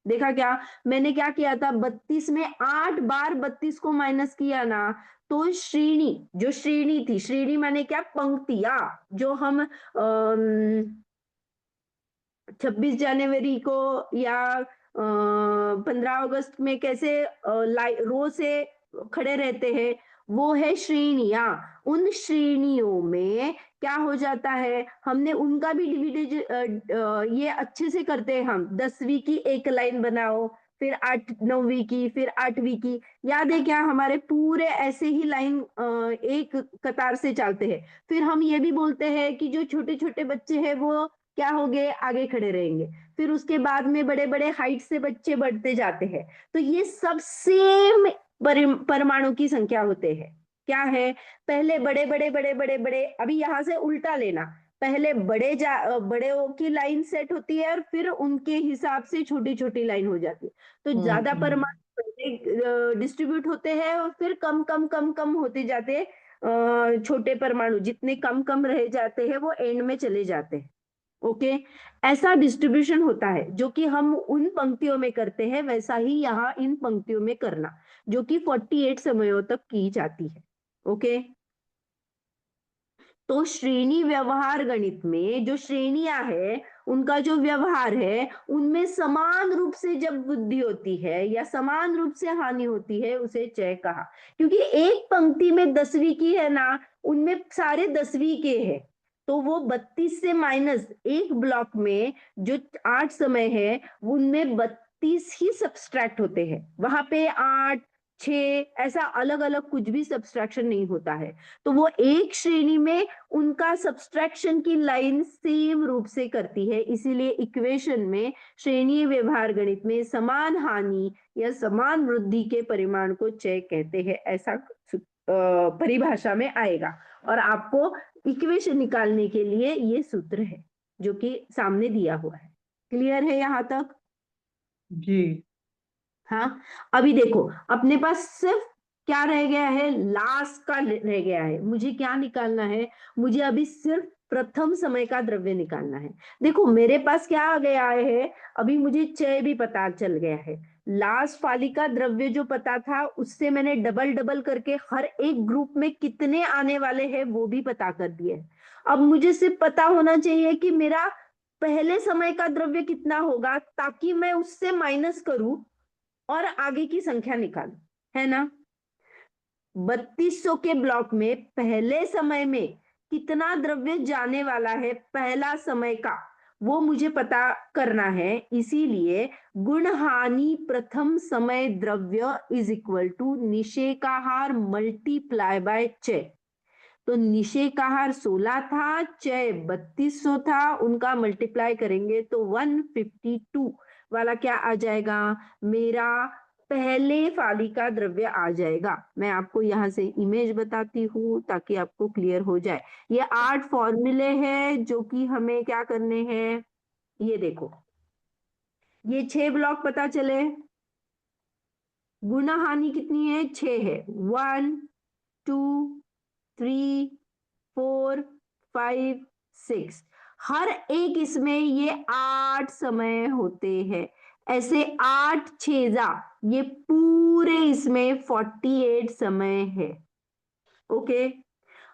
देखा क्या, मैंने क्या किया था, 32 में 8 बार 32 को माइनस किया ना, तो श्रेणी, जो श्रेणी थी, श्रेणी माने क्या, पंक्तियां, जो हम 26 जनवरी को या 15 अगस्त में कैसे रो से खड़े रहते हैं, वो है श्रेणियां। उन श्रेणियों में क्या हो जाता है, हमने उनका भी डिविडेज ये अच्छे से करते हैं हम, 10वीं की एक लाइन बनाओ, फिर 9वीं की, फिर 8वीं की, याद है क्या, हमारे पूरे ऐसे ही लाइन एक कतार से चलते हैं। फिर हम ये भी बोलते हैं कि जो छोटे छोटे बच्चे हैं वो क्या हो गए, आगे खड़े रहेंगे। फिर उसके बाद में बड़े बड़े हाइट से बच्चे बढ़ते जाते हैं। तो ये सब सेम परमाणु की संख्या होते हैं। क्या है, पहले बड़े बड़े बड़े बड़े बड़े, अभी यहां से उल्टा लेना, पहले बड़े की लाइन सेट होती है और फिर उनके हिसाब से छोटी छोटी लाइन हो जाती है। तो ज्यादा परमाणु डिस्ट्रीब्यूट होते हैं और फिर कम कम कम कम होते जाते हैं। छोटे परमाणु जितने कम कम रह जाते हैं वो एंड में चले जाते हैं। ओके, ऐसा डिस्ट्रीब्यूशन होता है जो कि हम उन पंक्तियों में करते हैं, वैसा ही यहाँ इन पंक्तियों में करना, जो कि 48 समयों तक की जाती है। ओके, तो श्रेणी व्यवहार गणित में जो श्रेणियां है, उनका जो व्यवहार है, उनमें समान रूप से जब वृद्धि होती है या समान रूप से हानि होती है, उसे चय कहा। क्योंकि एक पंक्ति में 10वीं की है ना, उनमें सारे 10वीं के हैं, तो वो 32 से माइनस एक ब्लॉक में जो 8 समय है, उनमें 32 ही सब्सट्रैक्ट होते हैं, वहां पे 8 6 ऐसा अलग अलग कुछ भी सब्सट्रैक्शन नहीं होता है। तो वो एक श्रेणी में उनका सब्सट्रैक्शन की लाइन सेम रूप से करती है। इसीलिए इक्वेशन में श्रेणीय व्यवहार गणित में समान हानि या समान वृद्धि के परिमाण को चय कहते हैं, ऐसा परिभाषा में आएगा। और आपको इक्वेशन निकालने के लिए ये सूत्र है जो कि सामने दिया हुआ है। क्लियर है यहां तक?
जी
हाँ, अभी देखो अपने पास सिर्फ क्या रह गया है, लास्ट का रह गया है। मुझे क्या निकालना है, मुझे अभी सिर्फ प्रथम समय का द्रव्य निकालना है। देखो मेरे पास क्या आ गया है, अभी मुझे चय भी पता चल गया है, लास्ट वाली का द्रव्य जो पता था उससे मैंने डबल डबल करके हर एक ग्रुप में कितने आने वाले हैं वो भी पता कर दिए। अब मुझे सिर्फ पता होना चाहिए कि मेरा पहले समय का द्रव्य कितना होगा, ताकि मैं उससे माइनस करूं और आगे की संख्या निकाल, है ना। 3200 के ब्लॉक में पहले समय में कितना द्रव्य जाने वाला है, पहला समय का, वो मुझे पता करना है। इसीलिए गुण हानि प्रथम समय द्रव्य इज इक्वल टू निषेकाहार मल्टीप्लाई बाय चय। तो निषेकाहार 16 था, चय 3200 था, उनका मल्टीप्लाई करेंगे तो 152 वाला क्या आ जाएगा, मेरा पहले फाली का द्रव्य आ जाएगा। मैं आपको यहाँ से इमेज बताती हूँ ताकि आपको क्लियर हो जाए। ये 8 फॉर्मूले हैं जो कि हमें क्या करने हैं, ये देखो, ये 6 ब्लॉक पता चले, गुणा हानि कितनी है, 6 है, 1 2 3 4 5 6, हर एक इसमें ये 8 समय होते हैं, ऐसे 8 छेजा, ये पूरे इसमें 48 समय है। ओके,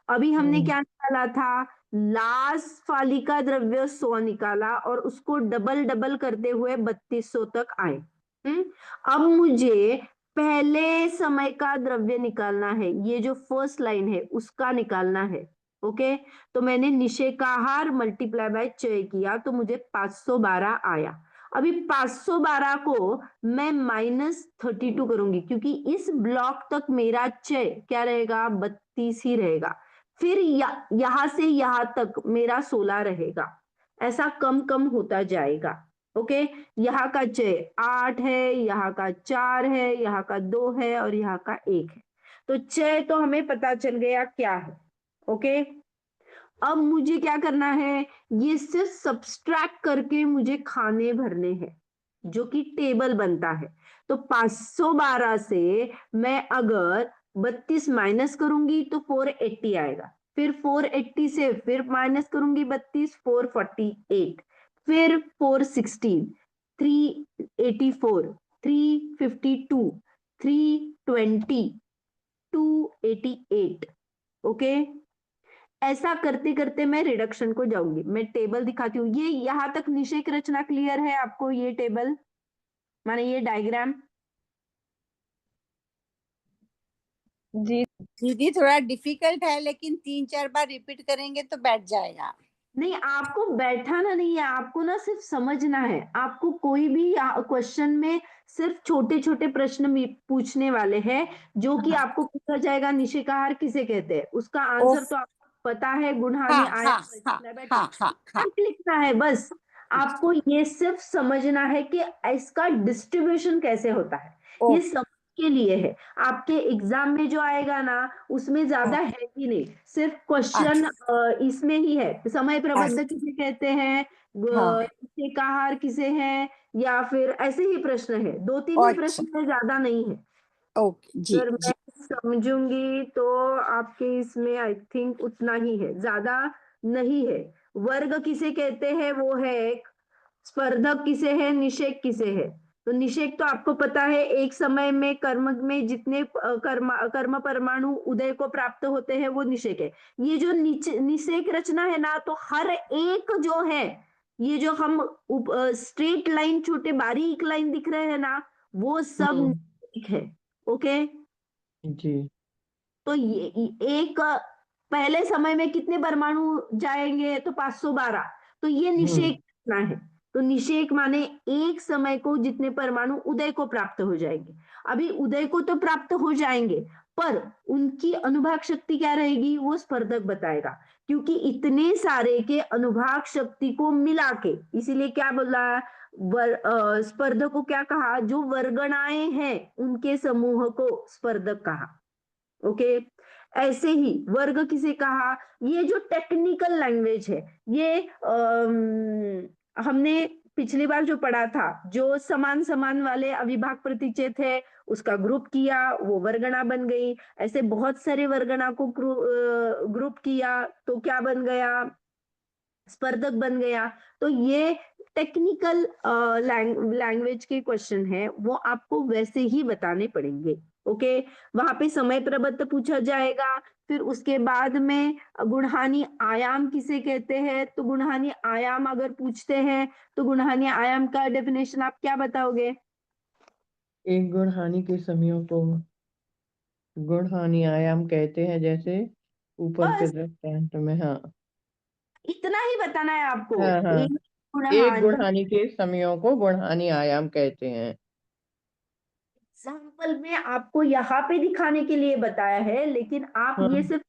अभी हमने क्या निकाला था, लास्ट फाली का द्रव्य 100 निकाला और उसको डबल डबल करते हुए 3200 तक आए। अब मुझे पहले समय का द्रव्य निकालना है, ये जो फर्स्ट लाइन है उसका निकालना है। ओके, तो मैंने निषेकाहार मल्टीप्लाई बाय चय किया तो मुझे 512 आया। अभी 512 को मैं -32 करूंगी क्योंकि इस ब्लॉक तक मेरा चय क्या रहेगा, 32 ही रहेगा। फिर यहां से यहां तक मेरा 16 रहेगा, ऐसा कम कम होता जाएगा। ओके, यहाँ का चय 8 है, यहाँ का 4 है, यहाँ का 2 है और यहाँ का 1 है। तो चय तो हमें पता चल गया क्या है। ओके, अब मुझे क्या करना है, ये सिर्फ सब्सट्रैक्ट करके मुझे खाने भरने हैं जो कि टेबल बनता है। तो 512 से मैं अगर 32 माइनस करूंगी तो 480 आएगा, फिर 480 से फिर माइनस करूंगी 32, 448, फिर 416, 384, 352, 320, 288। ओके, ऐसा करते करते मैं रिडक्शन को जाऊंगी। मैं टेबल दिखाती हूँ, ये यहां तक निषेक रचना क्लियर है आपको, ये टेबल माने ये डायग्राम।
जी
दीदी थोड़ा डिफिकल्ट है, लेकिन 3-4 बार रिपीट करेंगे तो बैठ जाएगा।
नहीं, आपको बैठाना नहीं है, आपको ना सिर्फ समझना है। आपको कोई भी क्वेश्चन में सिर्फ छोटे छोटे प्रश्न भी पूछने वाले हैं जो कि आपको पूछा जाएगा निषेकाहार किसे कहते हैं, उसका आंसर तो आपको पता है, गुणहानि
हाँ
आया,
हाँ हाँ हाँ हाँ हाँ।
लिखना है बस। आपको ये सिर्फ समझना है कि इसका डिस्ट्रीब्यूशन कैसे होता है, ये समझ के लिए है। आपके एग्जाम में जो आएगा ना उसमें ज्यादा है ही नहीं, सिर्फ क्वेश्चन इसमें ही है, समय प्रबंध किसे कहते हैं, निषेकाहार किसे है, या फिर ऐसे ही प्रश्न है, 2-3 ही प्रश्न है, ज्यादा नहीं है।
ओके जी
अगर मैं समझूंगी तो आपके इसमें आई थिंक उतना ही है, ज्यादा नहीं है। वर्ग किसे कहते हैं, वो है एक, स्पर्धक किसे है, निषेक किसे है। तो निषेक तो आपको पता है, एक समय में कर्म में जितने कर्म परमाणु उदय को प्राप्त होते हैं वो निषेक है। ये जो निषेक रचना है ना, तो हर एक जो है, ये जो हम स्ट्रेट लाइन, छोटे बारीक लाइन दिख रहे हैं ना, वो सब निषेक है। ओके,
जी
तो ये एक पहले समय में कितने परमाणु जाएंगे, तो 512, तो ये निषेक रचना है। तो निषेक माने एक समय को जितने परमाणु उदय को प्राप्त हो जाएंगे। अभी उदय को तो प्राप्त हो जाएंगे, पर उनकी अनुभाग शक्ति क्या रहेगी वो स्पर्धक बताएगा, क्योंकि इतने सारे के अनुभाग शक्ति को मिला के, इसीलिए क्या बोला, स्पर्धक को क्या कहा, जो वर्गणाएं हैं उनके समूह को स्पर्धक कहा। ओके, ऐसे ही वर्ग किसे कहा, ये जो टेक्निकल लैंग्वेज है, ये हमने पिछली बार जो पढ़ा था, जो समान समान वाले अविभाग प्रतिचय थे उसका ग्रुप किया, वो वर्गणा बन गई। ऐसे बहुत सारे वर्गणा को ग्रुप किया तो क्या बन गया, स्पर्धक बन गया। तो ये टेक्निकल लैंग्वेज के क्वेश्चन है, वो आपको वैसे ही बताने पड़ेंगे। ओके, वहां पे समय प्रबंध पूछा जाएगा, फिर उसके बाद में गुणहानि आयाम किसे कहते हैं, तो गुणहानि आयाम अगर पूछते हैं तो गुणहानि आयाम का डेफिनेशन आप क्या बताओगे।
एक गुण हानि के समयों को गुण हानि आयाम कहते हैं, जैसे ऊपर के
बस
दृष्टांत में। हाँ
इतना ही बताना है आपको।
हाँ हाँ,
एक
एक
गुणहानि,
गुण हानि के समयों को गुण हानि आयाम कहते हैं।
एग्जाम्पल में आपको यहाँ पे दिखाने के लिए बताया है, लेकिन आप
हाँ
ये सिर्फ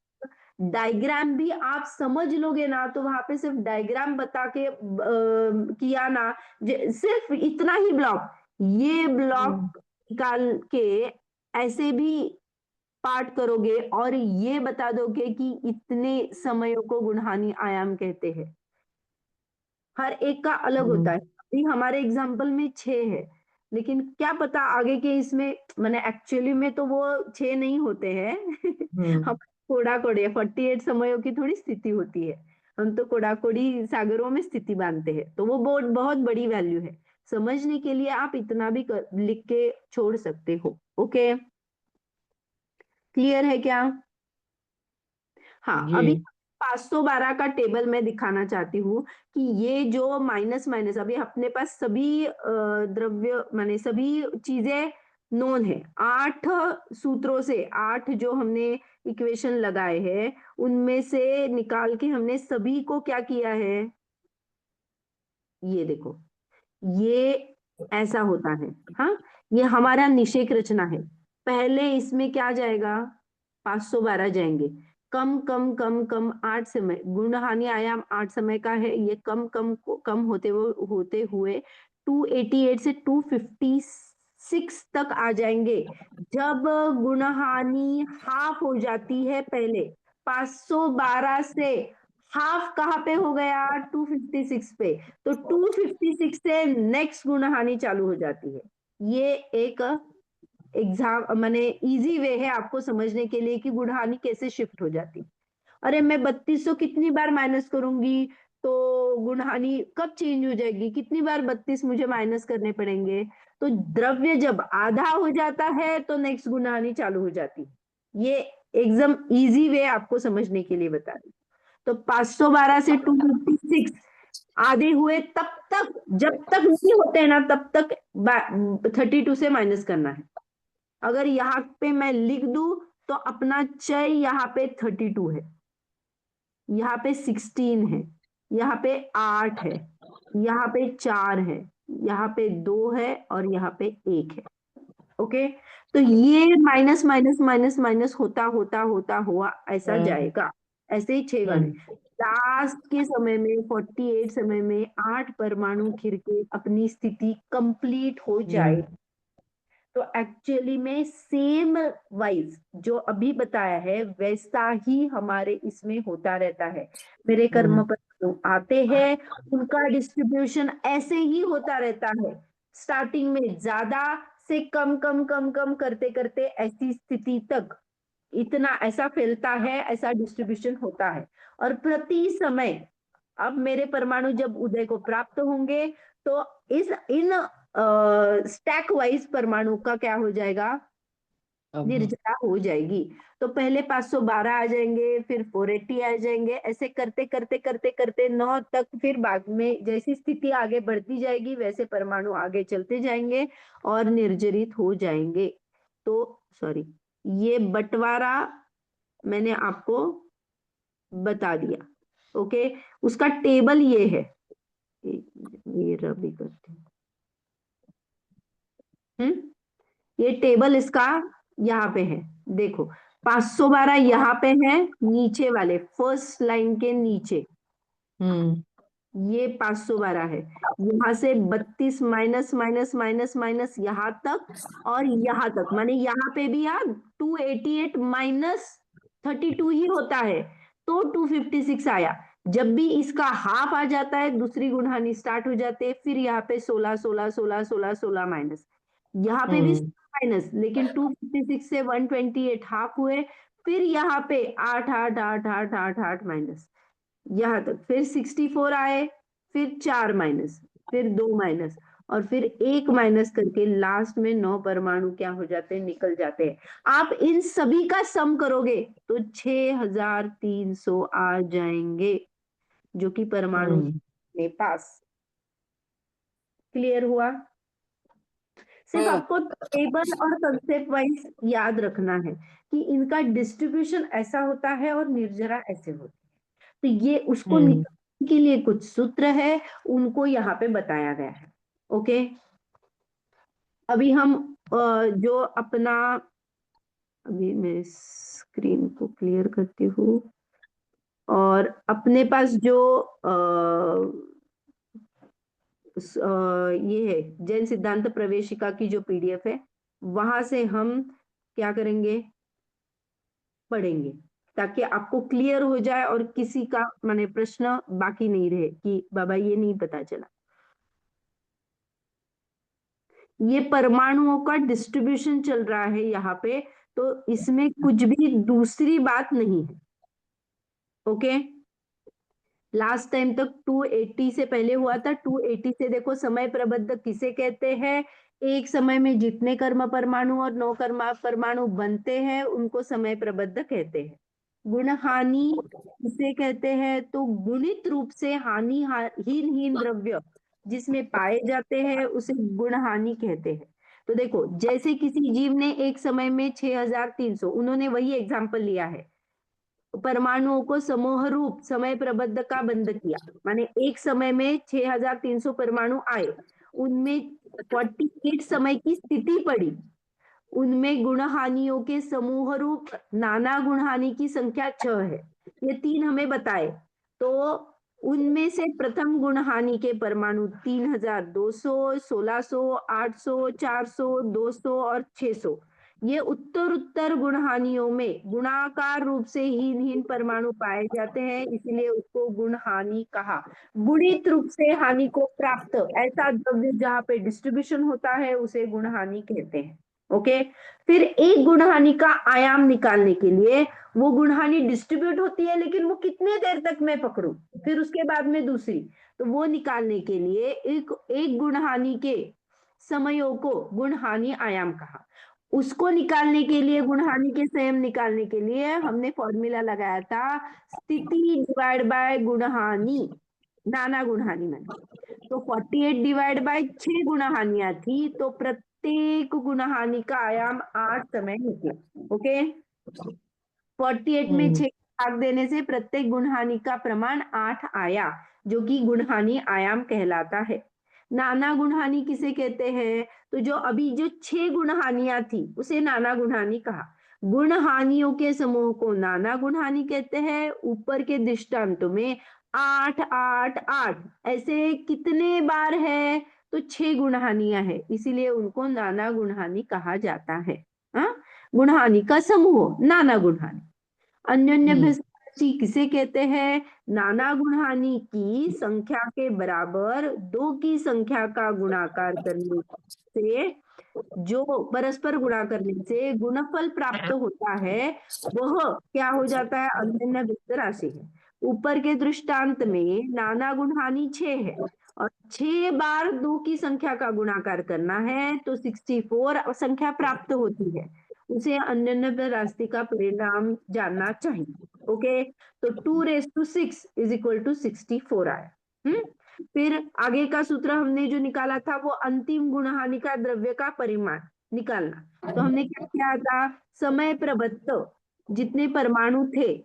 डायग्राम भी आप समझ लोगे ना, तो वहां पे सिर्फ डायग्राम बता के किया ना, सिर्फ इतना ही ब्लॉक, ये ब्लॉक निकाल के ऐसे भी पाठ करोगे और ये बता दोगे कि इतने समयों को गुणहानी आयाम कहते हैं। हर एक का अलग होता है। अभी हमारे एग्जाम्पल में 6 है, लेकिन क्या पता आगे के इसमें, मैंने एक्चुअली में तो वो 6 नहीं होते हैं। हम कोड़ा कोड़े 48 समयों की थोड़ी स्थिति होती है, हम तो कोड़ा कोड़ी सागरों में स्थिति बांधते हैं, तो वो बहुत बहुत बड़ी वैल्यू है। समझने के लिए आप इतना भी लिख के छोड़ सकते हो। ओके, क्लियर है क्या? हाँ, अभी 512 का टेबल मैं दिखाना चाहती हूँ कि ये जो माइनस माइनस, अभी अपने पास सभी द्रव्य माने सभी चीजें नोन है। 8 सूत्रों से 8 जो हमने इक्वेशन लगाए हैं, उनमें से निकाल के हमने सभी को क्या किया है, ये देखो, ये ऐसा होता है। हाँ, ये हमारा निषेक रचना है। पहले इसमें क्या जाएगा, 512 जाएंगे, कम कम कम कम 8 समय, गुणहानि आयाम 8 समय का है, ये कम कम कम होते हुए 288 से 256 तक आ जाएंगे। जब गुणहानि हाफ हो जाती है, पहले 512 से हाफ कहाँ पे हो गया, 256 पे, तो 256 से नेक्स्ट गुणहानि चालू हो जाती है। ये एक एग्जाम माने इजी वे है आपको समझने के लिए कि गुणहानि कैसे शिफ्ट हो जाती है। अरे मैं 3200 कितनी बार माइनस करूंगी तो गुणहानि कब चेंज हो जाएगी, कितनी बार 32 मुझे माइनस करने पड़ेंगे, तो द्रव्य जब आधा हो जाता है तो नेक्स्ट गुणहानि चालू हो जाती है। ये एकदम इजी वे आपको समझने के लिए बता रही हूँ। तो 512 से 256 आधे हुए तब तक, जब तक नहीं होते हैं ना तब तक 32 से माइनस करना है। अगर यहाँ पे मैं लिख दूं तो अपना चय यहाँ पे 32 है, यहाँ पे 16 है, यहाँ पे 8 है, यहाँ पे 4 है, यहाँ पे 2 है और यहाँ पे 1 है। ओके, तो ये माइनस माइनस माइनस माइनस होता होता होता हुआ ऐसा जाएगा, ऐसे ही 6 गणे। लास्ट के समय में 48 समय में 8 परमाणु घिर के अपनी स्थिति कंप्लीट हो जाए, तो एक्चुअली में सेम वाइज जो अभी बताया है वैसा ही हमारे इसमें होता रहता है। मेरे कर्म परमाणु आते हैं, उनका डिस्ट्रीब्यूशन ऐसे ही होता रहता है, स्टार्टिंग में ज्यादा से कम कम कम कम करते करते ऐसी स्थिति तक इतना ऐसा फैलता है, ऐसा डिस्ट्रीब्यूशन होता है। और प्रति समय अब मेरे परमाणु जब उदय को प्राप्त होंगे तो इन स्टैक वाइज परमाणु का क्या हो जाएगा, निर्जरा हो जाएगी। तो पहले 512 आ जाएंगे, फिर 480 आ जाएंगे, ऐसे करते करते करते करते 9 तक, फिर बाद में जैसी स्थिति आगे बढ़ती जाएगी वैसे परमाणु आगे चलते जाएंगे और निर्जरित हो जाएंगे। तो सॉरी, ये बंटवारा मैंने आपको बता दिया। ओके, उसका टेबल ये है, ये रबी करते हैं। ये टेबल इसका यहाँ पे है, देखो 512 यहाँ पे है, नीचे वाले फर्स्ट लाइन के नीचे ये 512 है। यहाँ से 32 माइनस माइनस माइनस माइनस यहाँ तक और यहाँ तक, माने यहाँ पे भी यार 288 माइनस 32 ही होता है, तो 256 आया। जब भी इसका हाफ आ जाता है दूसरी गुणहानि स्टार्ट हो जाते हैं, फिर यहाँ पे 16 16 16 16 16 माइनस, यहाँ पे भी माइनस, लेकिन 256 से 128 हाफ हुए, फिर यहाँ पे 8 8 8 8 8 8 माइनस यहाँ तक, फिर 64 आए, फिर 4 माइनस, फिर 2 माइनस और फिर 1 माइनस करके लास्ट में 9 परमाणु क्या हो जाते हैं, निकल जाते हैं। आप इन सभी का सम करोगे तो 6300 आ जाएंगे, जो कि परमाणु के पास। क्लियर हुआ? सिर्फ आपको टेबल और कंसेप्ट वाइज याद रखना है कि इनका डिस्ट्रीब्यूशन ऐसा होता है और निर्जरा ऐसे होती है। तो ये उसको निकालने के लिए कुछ सूत्र है, उनको यहाँ पे बताया गया है। ओके, अभी हम जो अपना, अभी मैं स्क्रीन को क्लियर करती हूँ। और अपने पास जो ये है जैन सिद्धांत प्रवेशिका की जो पीडीएफ है, वहां से हम क्या करेंगे, पढ़ेंगे, ताकि आपको क्लियर हो जाए और किसी का माने प्रश्न बाकी नहीं रहे कि बाबा ये नहीं पता चला। ये परमाणुओं का डिस्ट्रीब्यूशन चल रहा है यहाँ पे, तो इसमें कुछ भी दूसरी बात नहीं है। ओके, लास्ट टाइम तक 280 से पहले हुआ था। 280 से देखो समय प्रबंध किसे कहते हैं, एक समय में जितने कर्म परमाणु और 9 कर्म परमाणु बनते हैं उनको समय प्रबंध कहते हैं। गुण हानि किसे कहते हैं, तो गुणित रूप से हीन द्रव्य जिसमें पाए जाते हैं उसे गुण हानि कहते हैं। तो देखो, जैसे किसी जीव ने एक समय में 6300, उन्होंने वही एग्जाम्पल लिया है, परमाणुओं को समूह रूप समय प्रबंध का बंद किया, माने एक समय में 6300 परमाणु आए, उनमें 48 समय की स्थिति पड़ी, उनमें गुण हानियों के समूह रूप नाना गुण हानि की संख्या 6 है, ये 3 हमें बताए। तो उनमें से प्रथम गुण हानि के परमाणु 3200, 1600, 800, 400, 200 और 600, ये उत्तर गुण हानियों में गुणाकार रूप से हीन परमाणु पाए जाते हैं, इसलिए उसको गुण हानि कहा। गुणित रूप से हानि को प्राप्त ऐसा द्रव्य जहाँ पे डिस्ट्रीब्यूशन होता है उसे गुण हानि कहते हैं। ओके, फिर एक गुण हानि का आयाम निकालने के लिए, वो गुण हानि डिस्ट्रीब्यूट होती है लेकिन वो कितने देर तक मैं पकड़ू, फिर उसके बाद में दूसरी, तो वो निकालने के लिए एक गुण हानि के समयों को गुण हानि आयाम कहा। उसको निकालने के लिए, गुण हानि के संयम निकालने के लिए हमने फॉर्मूला लगाया था स्थिति डिवाइड बाय गुण हानि, नाना गुण हानि मैंने, तो 48 डिवाइड बाय 6 गुण हानियां थी, तो प्रत्येक गुण हानि का आयाम 8 समय निकला। ओके, 48 में 6 भाग देने से प्रत्येक गुण हानि का प्रमाण 8 आया, जो कि गुण हानि आयाम कहलाता है। नाना गुण हानि किसे कहते हैं, तो जो अभी जो 6 गुण हानियां थी उसे नाना गुण हानि कहा। गुण हानियों के समूह को नाना गुण हानि कहते हैं। ऊपर के दृष्टांतों में 8 8 8 ऐसे कितने बार है, तो 6 गुण हानियां है, इसीलिए उनको नाना गुण हानि कहा जाता है। हाँ, गुण हानि का समूह नाना गुण हानि। अन्योन्य भिन्नराशि किसे कहते हैं, नाना गुण हानि की संख्या के बराबर 2 की संख्या का गुणाकार करने से, जो परस्पर गुणा करने से गुणफल प्राप्त होता है, वह क्या हो जाता है, अन्योन्य भिन्न राशि है। ऊपर के दृष्टांत में नाना गुण हानि 6 है और 6 बार 2 की संख्या का गुणाकार करना है तो 64 संख्या प्राप्त होती है, उसे अन्योन्य राशि का परिणाम जानना चाहिए। ओके, तो 2⁶ इज इक्वल टू 64 आया। फिर आगे का सूत्र हमने जो निकाला था वो अंतिम गुण हानि का द्रव्य का परिमाण निकालना। तो हमने क्या किया था, समय प्रबत्त जितने परमाणु थे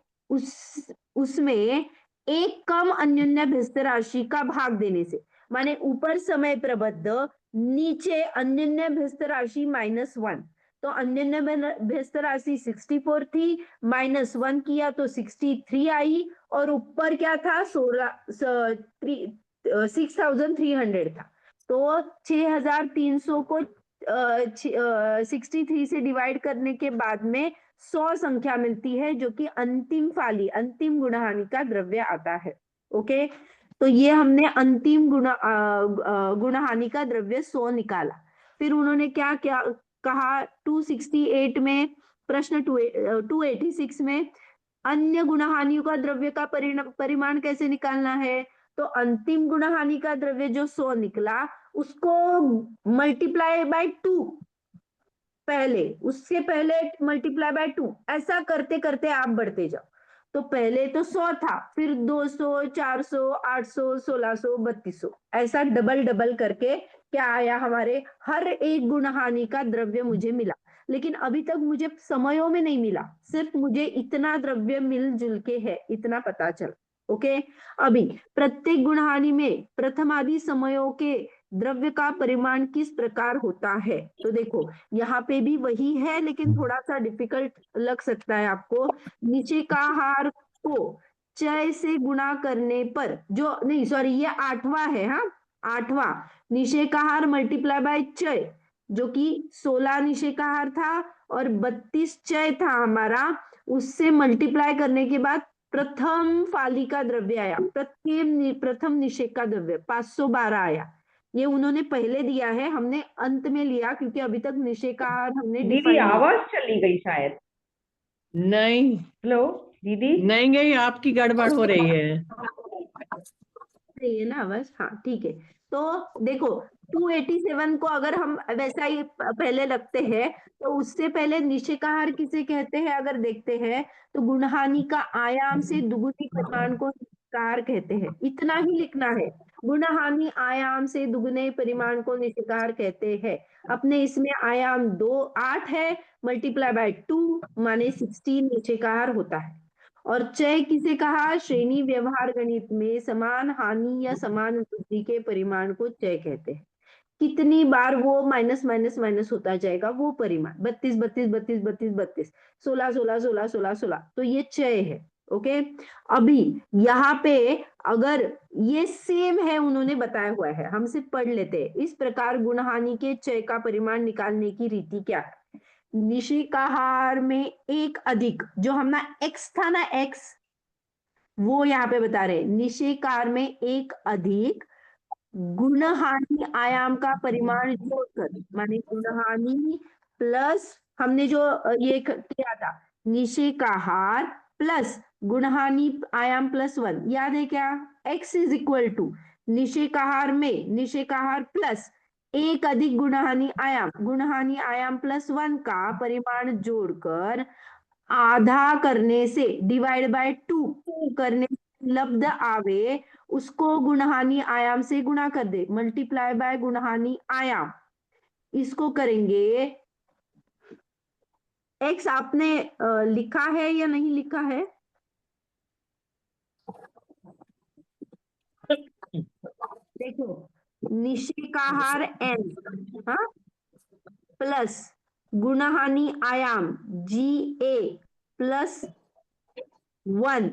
उसमें एक कम अन्योन्य भिन्न राशि का भाग देने से, माने ऊपर समय प्रबद्ध, नीचे अन्योन्य भिन्न राशि -1, तो अन्योन्य भिन्न राशि 64 थी, -1 किया तो 63 आई, और ऊपर क्या था 6300 था, तो 6300 को 63 से डिवाइड करने के बाद में 100 संख्या मिलती है, जो कि अंतिम फाली, अंतिम गुण हानि का द्रव्य आता है। ओके, तो ये हमने अंतिम गुण हानि का द्रव्य 100 निकाला। फिर उन्होंने क्या क्या कहा, 268 में, प्रश्न 286 में अन्य गुण हानियों का द्रव्य का परिमाण कैसे निकालना है, तो अंतिम गुण हानि का द्रव्य जो 100 निकला उसको मल्टीप्लाई बाय 2, पहले उससे पहले मल्टीप्लाई बाय 2, ऐसा करते करते आप बढ़ते जाओ। तो पहले तो 100 था, फिर 200, 400, 800, 1600, 3200, ऐसा डबल डबल करके क्या आया, हमारे हर एक गुण हानि का द्रव्य मुझे मिला। लेकिन अभी तक मुझे समयों में नहीं मिला, सिर्फ मुझे इतना द्रव्य मिलजुल के है, इतना पता चला। ओके, अभी प्रत्येक गुण हानि में प्रथमादि समयों के द्रव्य का परिमाण किस प्रकार होता है, तो देखो यहाँ पे भी वही है, लेकिन थोड़ा सा डिफिकल्ट लग सकता है आपको। नीचे का हार को चय से गुणा करने पर जो नहीं सॉरी ये 8वां है, हाँ 8वां निषेकाहार मल्टीप्लाई बाय चय, जो कि 16 निषेकाहार था और 32 चय था हमारा, उससे मल्टीप्लाई करने के बाद प्रथम फाली का द्रव्य आया, प्रथम निषेक का द्रव्य 512 आया। ये उन्होंने पहले दिया है, हमने अंत में लिया क्योंकि अभी तक निषेकाहार हमने
दीदी
डिफाइन नहीं।
आवाज चली गई शायद।
नहीं
हेलो दीदी।
नहीं गई, आपकी गड़बड़ हो रही है।
सही है ना बस, हाँ ठीक है। तो देखो 287 को अगर हम वैसा ही पहले रखते हैं तो उससे पहले निषेकाहार किसे कहते हैं अगर देखते हैं तो गुणहानि का आयाम से दुगुनी परिमाण को निषेकाहार कहते हैं, इतना ही लिखना है। गुणहानि आयाम से दुगुने परिमाण को निषेकाहार कहते हैं। अपने इसमें आयाम 8 है, मल्टीप्लाई बाय 2 माने 16 निषेकाहार होता है। और चय किसे कहा, श्रेणी व्यवहार गणित में समान हानि या समान वृद्धि के परिमाण को चय कहते हैं। कितनी बार वो माइनस माइनस माइनस होता जाएगा वो परिमाण, 32 32 32 32 32 16 16 16 16 16, तो ये चय है। ओके, अभी यहाँ पे अगर ये सेम है उन्होंने बताया हुआ है, हम सिर्फ पढ़ लेते हैं। इस प्रकार गुणहानि के चय का परिमाण निकालने की रीति क्या है। निषेकाहार में एक अधिक जो हमारा एक्स था ना, एक्स, वो यहाँ पे बता रहे निषेकाहार में एक अधिक गुणहानि आयाम का परिमाण जोड़कर, माने गुणहानि प्लस हमने जो ये किया था निषेकाहार प्लस गुणहानि आयाम +1, याद है क्या, x इज इक्वल टू निषेकाहार में निषेकाहार प्लस एक अधिक गुणहानि आयाम +1 का परिमाण जोड़कर आधा करने से डिवाइड बाय 2 करने से लब्ध आवे उसको गुणहानि आयाम से गुणा कर दे, मल्टीप्लाई बाय गुणहानि आयाम। इसको करेंगे x आपने लिखा है या नहीं लिखा है, देखो निषेकाहार n, हाँ प्लस गुणहानि आयाम GA +1,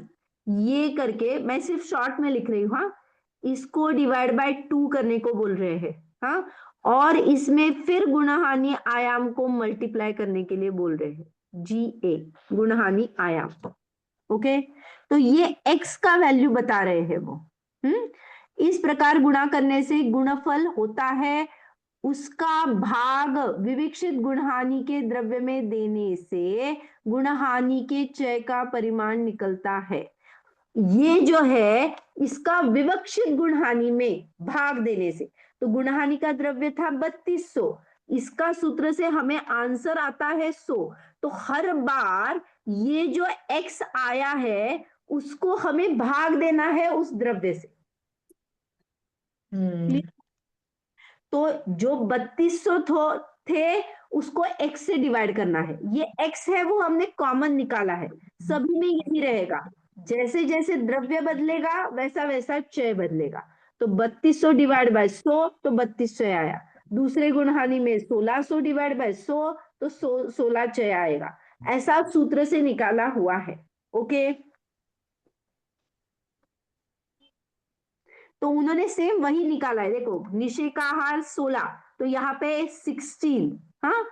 ये करके मैं सिर्फ शॉर्ट में लिख रही हूँ, हाँ इसको डिवाइड बाय 2 करने को बोल रहे हैं, हाँ और इसमें फिर गुणहानि आयाम को मल्टीप्लाई करने के लिए बोल रहे हैं, GA गुणहानि आयाम। ओके, तो ये x का वैल्यू बता रहे हैं वो। इस प्रकार गुणा करने से गुणफल होता है, उसका भाग विविक्षित गुणहानि के द्रव्य में देने से गुणहानि के चय का परिमाण निकलता है। ये जो है इसका विवक्षित गुणहानि में भाग देने से, तो गुणहानि का द्रव्य था 3200, इसका सूत्र से हमें आंसर आता है 100, तो हर बार ये जो x आया है उसको हमें भाग देना है उस द्रव्य से। तो जो 3200 थे उसको x से डिवाइड करना है, ये x है वो हमने कॉमन निकाला है, सभी में यही रहेगा, जैसे जैसे द्रव्य बदलेगा वैसा वैसा चय बदलेगा। तो 3200 डिवाइड बाय 100 तो 32 चय आया, दूसरे गुणहानि में 1600 डिवाइड बाय 100 तो 16 चय आएगा, ऐसा सूत्र से निकाला हुआ है। ओके, तो उन्होंने सेम वही निकाला है, देखो निषेकाहार 16 तो यहाँ पे 16, हाँ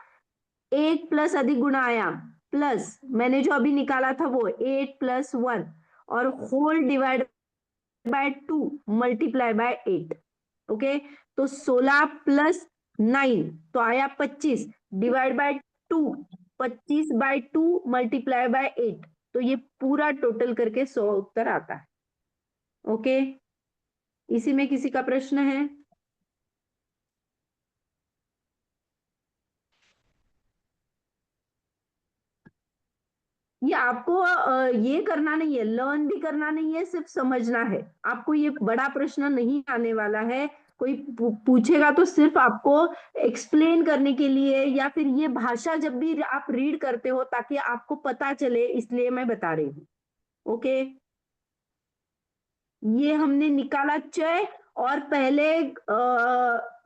8 प्लस अधिक गुणा आयाम प्लस मैंने जो अभी निकाला था वो 8 + 1 और whole divide by 2 multiply by 8। Okay, तो 16 + 9 तो आया 25 डिवाइड बाय 2, 25/2 मल्टीप्लाई बाय 8, तो ये पूरा टोटल करके 100 उत्तर आता है। ओके, इसी में किसी का प्रश्न है? ये आपको ये करना नहीं है, लर्न भी करना नहीं है, सिर्फ समझना है। आपको ये बड़ा प्रश्न नहीं आने वाला है, कोई पूछेगा तो सिर्फ आपको एक्सप्लेन करने के लिए या फिर ये भाषा जब भी आप रीड करते हो ताकि आपको पता चले, इसलिए मैं बता रही हूँ। ओके, ये हमने निकाला चय और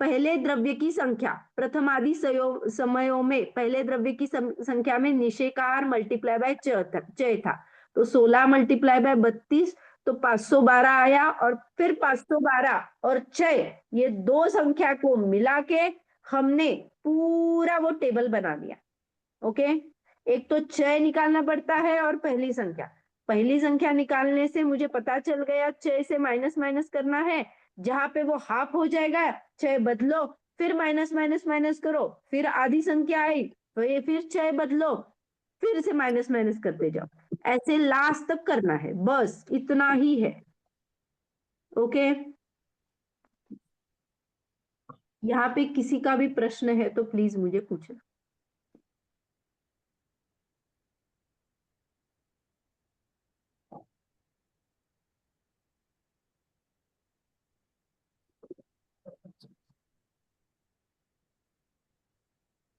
पहले द्रव्य की संख्या, प्रथमादि समयों में पहले द्रव्य की संख्या में निषेकाहार मल्टीप्लाई बाय चय था, तो 16 मल्टीप्लाई बाय 32 तो 512 आया, और फिर 512 और 6 ये दो संख्या को मिला के हमने पूरा वो टेबल बना दिया। ओके, एक तो 6 निकालना पड़ता है और पहली संख्या निकालने से मुझे पता चल गया 6 से माइनस माइनस करना है, जहां पे वो हाफ हो जाएगा 6 बदलो, फिर माइनस माइनस माइनस करो, फिर आधी संख्या आई तो ये फिर 6 बदलो, फिर से माइनस माइनस करते जाओ, ऐसे लास्ट तक करना है, बस इतना ही है। ओके, यहाँ पे किसी का भी प्रश्न है तो प्लीज मुझे पूछना।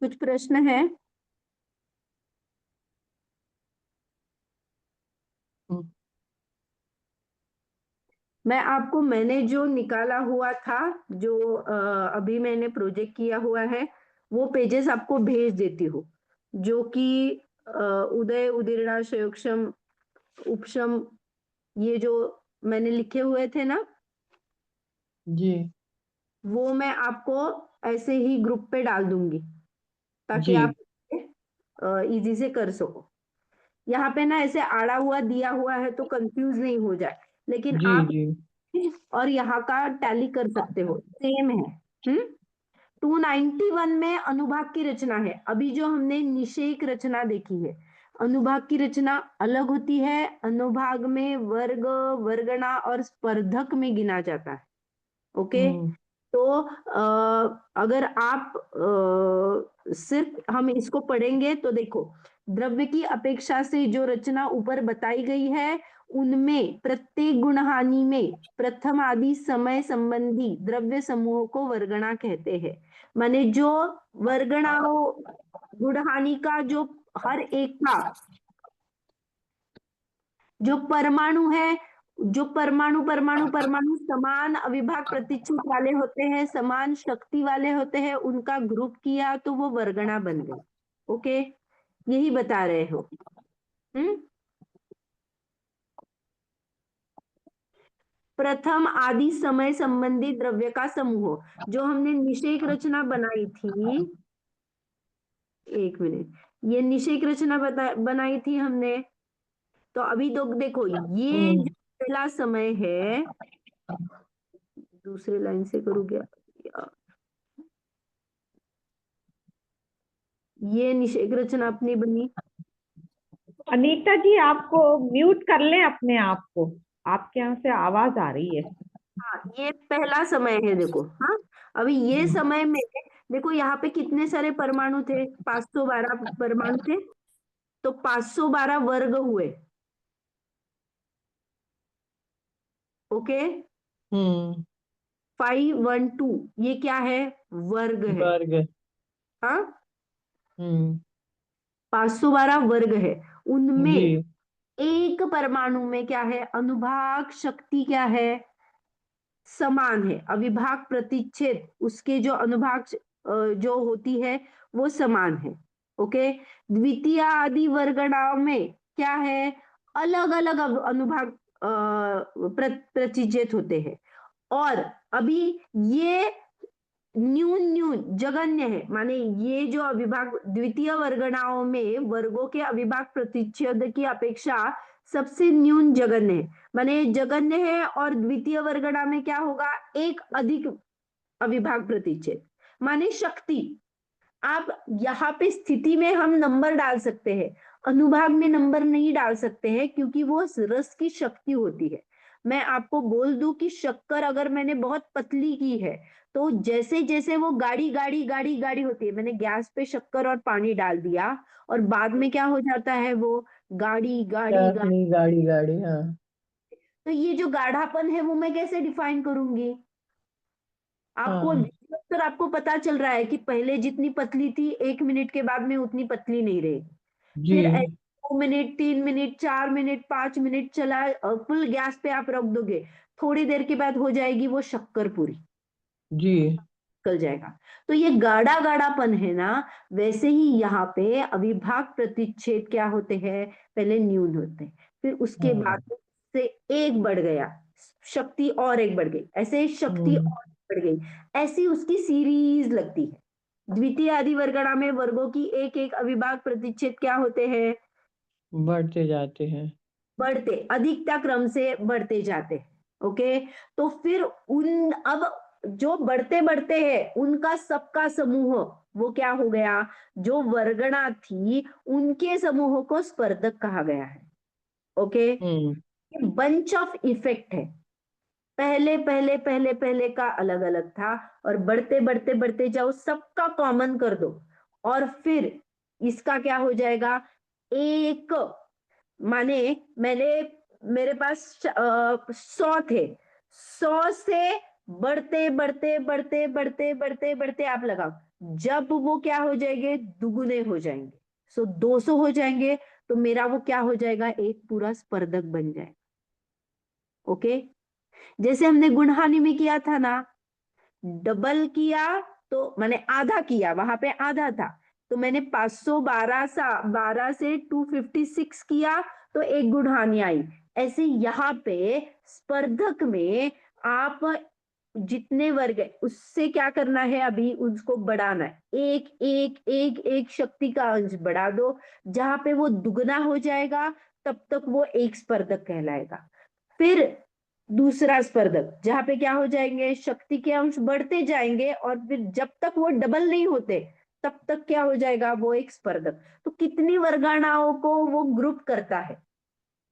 कुछ प्रश्न है?
हम्म,
मैंने जो निकाला हुआ था, जो अभी मैंने प्रोजेक्ट किया हुआ है, वो पेजेस आपको भेज देती हूँ, जो कि उदय उदीर्णा संयोगक्षम उपशम ये जो मैंने लिखे हुए थे ना,
जी
वो मैं आपको ऐसे ही ग्रुप पे डाल दूंगी ताकि
जी
आप इजी से कर सको। यहाँ पे ना ऐसे आड़ा हुआ दिया हुआ है तो कंफ्यूज नहीं हो जाए, लेकिन
जी
आप
जी
और यहाँ का टैली कर सकते हो, सेम है। 291 में अनुभाग की रचना है। अभी जो हमने निषेक रचना देखी है, अनुभाग की रचना अलग होती है। अनुभाग में वर्ग, वर्गना और स्पर्धक में गिना जाता है। ओके,
हम्म
तो अगर आप सिर्फ हम इसको पढ़ेंगे तो देखो, द्रव्य की अपेक्षा से जो रचना ऊपर बताई गई है, उनमें प्रत्येक गुणहानि में प्रथम आदि समय संबंधी द्रव्य समूह को वर्गणा कहते हैं। माने जो वर्गणाओं, गुणहानि का जो हर एक का जो परमाणु है, जो परमाणु परमाणु परमाणु समान अविभाग प्रतिच्छेद वाले होते हैं, समान शक्ति वाले होते हैं, उनका ग्रुप किया तो वो वर्गणा बन गई। ओके, यही बता रहे हो। प्रथम आदि समय संबंधी द्रव्य का समूह, जो हमने निषेक रचना बनाई थी, एक मिनट, ये निषेक रचना बनाई थी हमने, तो अभी तो देखो ये
हम्म
जो पहला समय है, दूसरे लाइन से करूँ क्या यार? ये निषेक रचना अपनी बनी।
अनीता जी, आपको म्यूट कर लें अपने आप को, आपके यहाँ से आवाज आ रही है।
हाँ, ये पहला समय है देखो। हाँ, अभी ये समय में देखो यहाँ पे कितने सारे परमाणु थे, 512 परमाणु थे, तो 512 वर्ग हुए। ओके,
हम्म
512 ये क्या है? वर्ग है।
वर्ग
हाँ,
हम्म
512 वर्ग है।
जी
उनमें एक परमाणु में क्या है? अनुभाग शक्ति क्या है? समान है। अविभाग प्रतिच्छेद उसके जो अनुभाग जो होती है वो समान है। ओके, द्वितीय आदि वर्गणाओं में क्या है? अलग अलग अनुभाग प्रतिच्छेद होते हैं। और अभी ये न्यून न्यून जगन्य है, माने ये जो अविभाग द्वितीय वर्गणाओं में वर्गों के अविभाग प्रतिच्छेद की अपेक्षा सबसे न्यून जगन्य है, माने जगन्य है। और द्वितीय वर्गणा में क्या होगा? एक अधिक अविभाग प्रतिच्छेद, माने शक्ति। आप यहाँ पे स्थिति में हम नंबर डाल सकते हैं, अनुभाग में नंबर नहीं डाल सकते हैं क्योंकि वो रस की शक्ति होती है। मैं आपको बोल दूं कि शक्कर अगर मैंने बहुत पतली की है तो जैसे जैसे वो गाढ़ी गाढ़ी गाढ़ी गाढ़ी होती है, मैंने गैस पे शक्कर और पानी डाल दिया और बाद में क्या हो जाता है? वो गाढ़ी गाढ़ी गाढ़ी।
चाशनी गाढ़ी गाढ़ी हाँ
तो ये जो गाढ़ापन है वो मैं कैसे डिफाइन करूंगी? आपको
हाँ
देखकर आपको पता चल रहा है कि पहले जितनी पतली थी 1 मिनट के बाद में उतनी पतली नहीं रहेगी।
जी
फिर 2 मिनट, 3 मिनट, 4 मिनट, 5 मिनट चला, फुल गैस पे आप रख दोगे, थोड़ी देर के बाद हो जाएगी वो शक्कर पूरी,
जी
निकल जाएगा। तो ये गाढ़ा गाढ़ापन है ना, वैसे ही यहाँ पे अविभाग प्रतिच्छेद क्या होते हैं? पहले न्यून होते हैं। फिर उसके बाद से एक बढ़ गया, शक्ति और एक बढ़ गई, ऐसे शक्ति और बढ़ गई, ऐसी उसकी सीरीज लगती है। द्वितीय आदि वर्गणा में वर्गों की एक एक अविभाग प्रतिच्छेद क्या होते हैं?
बढ़ते जाते हैं।
बढ़ते, अधिकता क्रम से बढ़ते जाते हैं। ओके, तो फिर उन अब जो बढ़ते बढ़ते हैं उनका सबका समूह वो क्या हो गया? जो वर्गणा थी उनके समूह को स्पर्धक कहा गया है। ओके, ये बंच ऑफ इफेक्ट है। पहले पहले पहले पहले का अलग अलग था, और बढ़ते बढ़ते बढ़ते जाओ, सबका कॉमन कर दो, और फिर इसका क्या हो जाएगा? एक, माने मैंने, मेरे पास 100 थे, 100 से बढ़ते बढ़ते बढ़ते बढ़ते बढ़ते बढ़ते आप लगाओ, जब वो क्या हो जाएंगे? दुगुने हो जाएंगे, 200 हो जाएंगे, तो मेरा वो क्या हो जाएगा? एक पूरा स्पर्धक बन जाएगा। ओके, जैसे हमने गुणहानि में किया था ना, डबल किया तो मैंने आधा किया, वहां पे आधा था, तो मैंने 512 से 256 किया तो एक गुणहानि आई। ऐसे यहाँ पे स्पर्धक में आप जितने वर्ग है उससे क्या करना है? अभी उसको बढ़ाना है, एक एक एक एक शक्ति का अंश बढ़ा दो, जहां पे वो दुगना हो जाएगा तब तक वो एक स्पर्धक कहलाएगा। फिर दूसरा स्पर्धक जहां पे क्या हो जाएंगे? शक्ति के अंश बढ़ते जाएंगे, और फिर जब तक वो डबल नहीं होते तब तक क्या हो जाएगा? वो एक स्पर्धक। तो कितनी वर्गणाओं को वो ग्रुप करता है?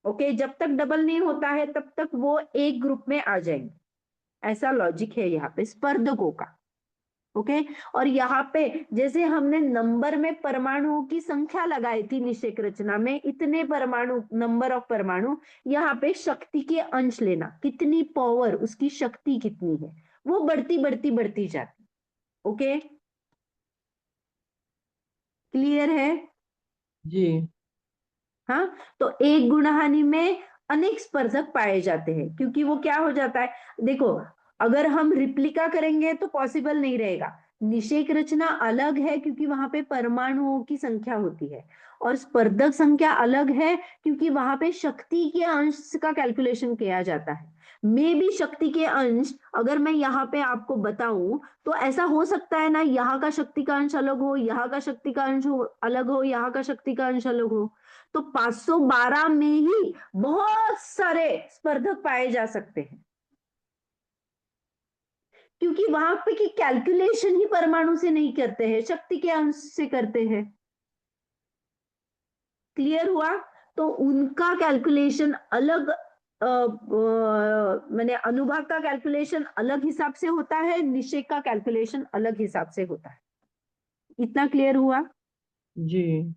ओके, जब तक डबल नहीं होता है तब तक वो एक ग्रुप में आ जाएंगे। ऐसा लॉजिक है यहाँ पे स्पर्धकों का। ओके, और यहाँ पे जैसे हमने नंबर में परमाणुओं की संख्या लगाई थी निषेक रचना में, इतने परमाणु, नंबर ऑफ परमाणु, यहाँ पे शक्ति के अंश लेना, कितनी पावर, उसकी शक्ति कितनी है, वो बढ़ती बढ़ती बढ़ती जाती। ओके, क्लियर है?
जी।
हाँ, तो एक गुणहानि में अनेक स्पर्धक पाए जाते हैं, क्योंकि वो क्या हो जाता है? देखो, अगर हम रिप्लिका करेंगे तो पॉसिबल नहीं रहेगा। निषेक रचना अलग है क्योंकि वहां पे परमाणुओं की संख्या होती है, और स्पर्धक संख्या अलग है क्योंकि वहां पे शक्ति के अंश का कैलकुलेशन किया जाता है। मे भी शक्ति के अंश अगर मैं यहाँ पे आपको बताऊं तो ऐसा हो सकता है ना, यहाँ का शक्ति का अंश अलग हो, यहाँ का शक्ति का अंश अलग हो, यहाँ का शक्ति का अंश अलग हो, तो 512 में ही बहुत सारे स्पर्धक पाए जा सकते हैं, क्योंकि वहां पे की कैलकुलेशन ही परमाणु से नहीं करते हैं, शक्ति के अंश से करते हैं। क्लियर हुआ? तो उनका कैलकुलेशन अलग, मैंने अनुभाग का कैलकुलेशन अलग हिसाब से होता है, निषेक का कैलकुलेशन अलग हिसाब से होता है। इतना क्लियर हुआ?
जी।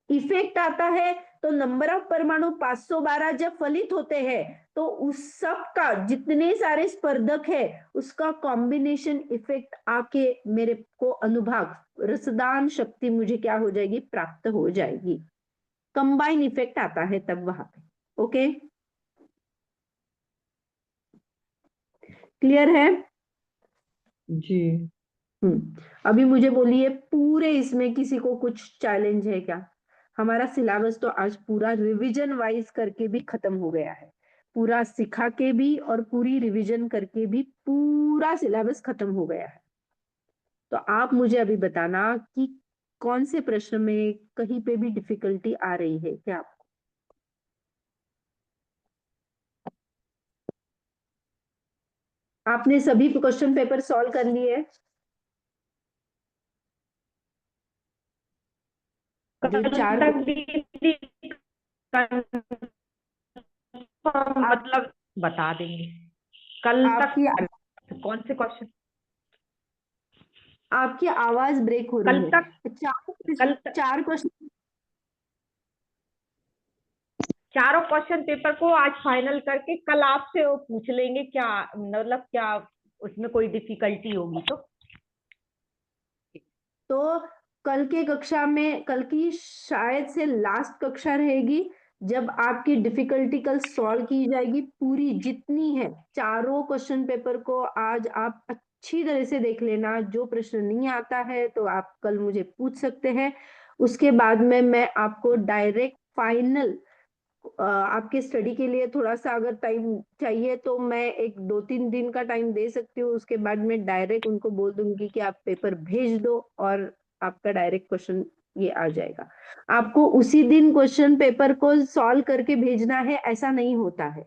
इफेक्ट आता है तो नंबर ऑफ परमाणु 512 जब फलित होते हैं तो उस सब का जितने सारे स्पर्धक है उसका कॉम्बिनेशन इफेक्ट आके मेरे को अनुभाग, रसदान शक्ति मुझे क्या हो जाएगी? प्राप्त हो जाएगी। कंबाइन इफेक्ट आता है तब वहां पे। ओके, क्लियर है?
जी।
अभी मुझे बोलिए, पूरे इसमें किसी को कुछ चैलेंज है क्या? हमारा सिलेबस तो आज पूरा रिवीजन वाइज करके भी खत्म हो गया है, पूरा सिखा के भी और पूरी रिवीजन करके भी पूरा सिलेबस खत्म हो गया है। तो आप मुझे अभी बताना कि कौन से प्रश्न में कहीं पे भी डिफिकल्टी आ रही है क्या आपको? आपने सभी क्वेश्चन पेपर सॉल्व कर लिए? जो
कल
4
तक दीदी मतलब बता देंगे कल
आपकी
तक कौन से क्वेश्चन।
आपकी आवाज ब्रेक हो
कल
रही
तक
है। चार क्वेश्चन,
चारों क्वेश्चन पेपर को आज फाइनल करके कल आपसे वो पूछ लेंगे, क्या मतलब क्या उसमें कोई डिफिकल्टी होगी
तो कल के कक्षा में, कल की शायद से लास्ट कक्षा रहेगी जब आपकी डिफिकल्टी कल सॉल्व की जाएगी पूरी जितनी है। चारों क्वेश्चन पेपर को आज आप अच्छी तरह से देख लेना, जो प्रश्न नहीं आता है तो आप कल मुझे पूछ सकते हैं। उसके बाद में मैं आपको डायरेक्ट फाइनल आपके स्टडी के लिए थोड़ा-सा अगर टाइम चाहिए तो मैं एक 2-3 दिन का टाइम दे सकती हूँ, उसके बाद मैं डायरेक्ट उनको बोल दूँगी कि आप पेपर भेज दो और आपका डायरेक्ट क्वेश्चन ये आ जाएगा। आपको उसी दिन क्वेश्चन पेपर को सॉल्व करके भेजना है, ऐसा नहीं होता है।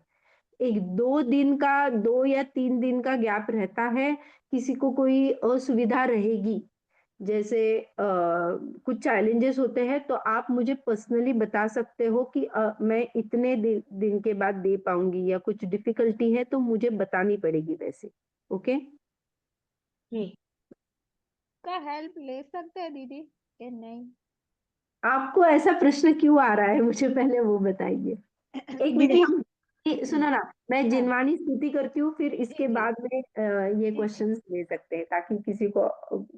एक 2 दिन का 2 या 3 दिन का गैप रहता है, किसी को कोई असुविधा रहेगी, जैसे कुछ चैलेंजेस होते हैं तो आप मुझे पर्सनली बता सकते हो कि मैं इतने दिन के बाद दे पाऊँगी या कुछ डिफ़िकल्टी है तो मुझे बतानी पड़ेगी वैसे, ओके?
जी।
का हेल्प ले सकते हैं दीदी कि नहीं?
आपको ऐसा प्रश्न क्यों आ रहा है मुझे पहले वो बताइए? 1 मिनट
दीदी
हम सुनो ना, मैं
हाँ
जिनवानी स्तुति करती हूँ फिर
जी
इसके
जी
बाद में ये
जी
क्वेश्चन्स ले सकते हैं ताकि किसी को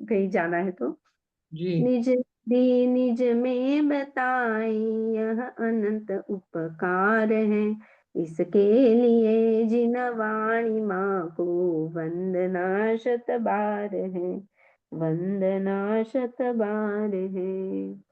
कहीं जाना है तो।
जी
निज दीन निज में बताई यह अनंत उपकार है इसके लिए जिनवाणी माँ को वंदना शत बार है वंदना शत बार है।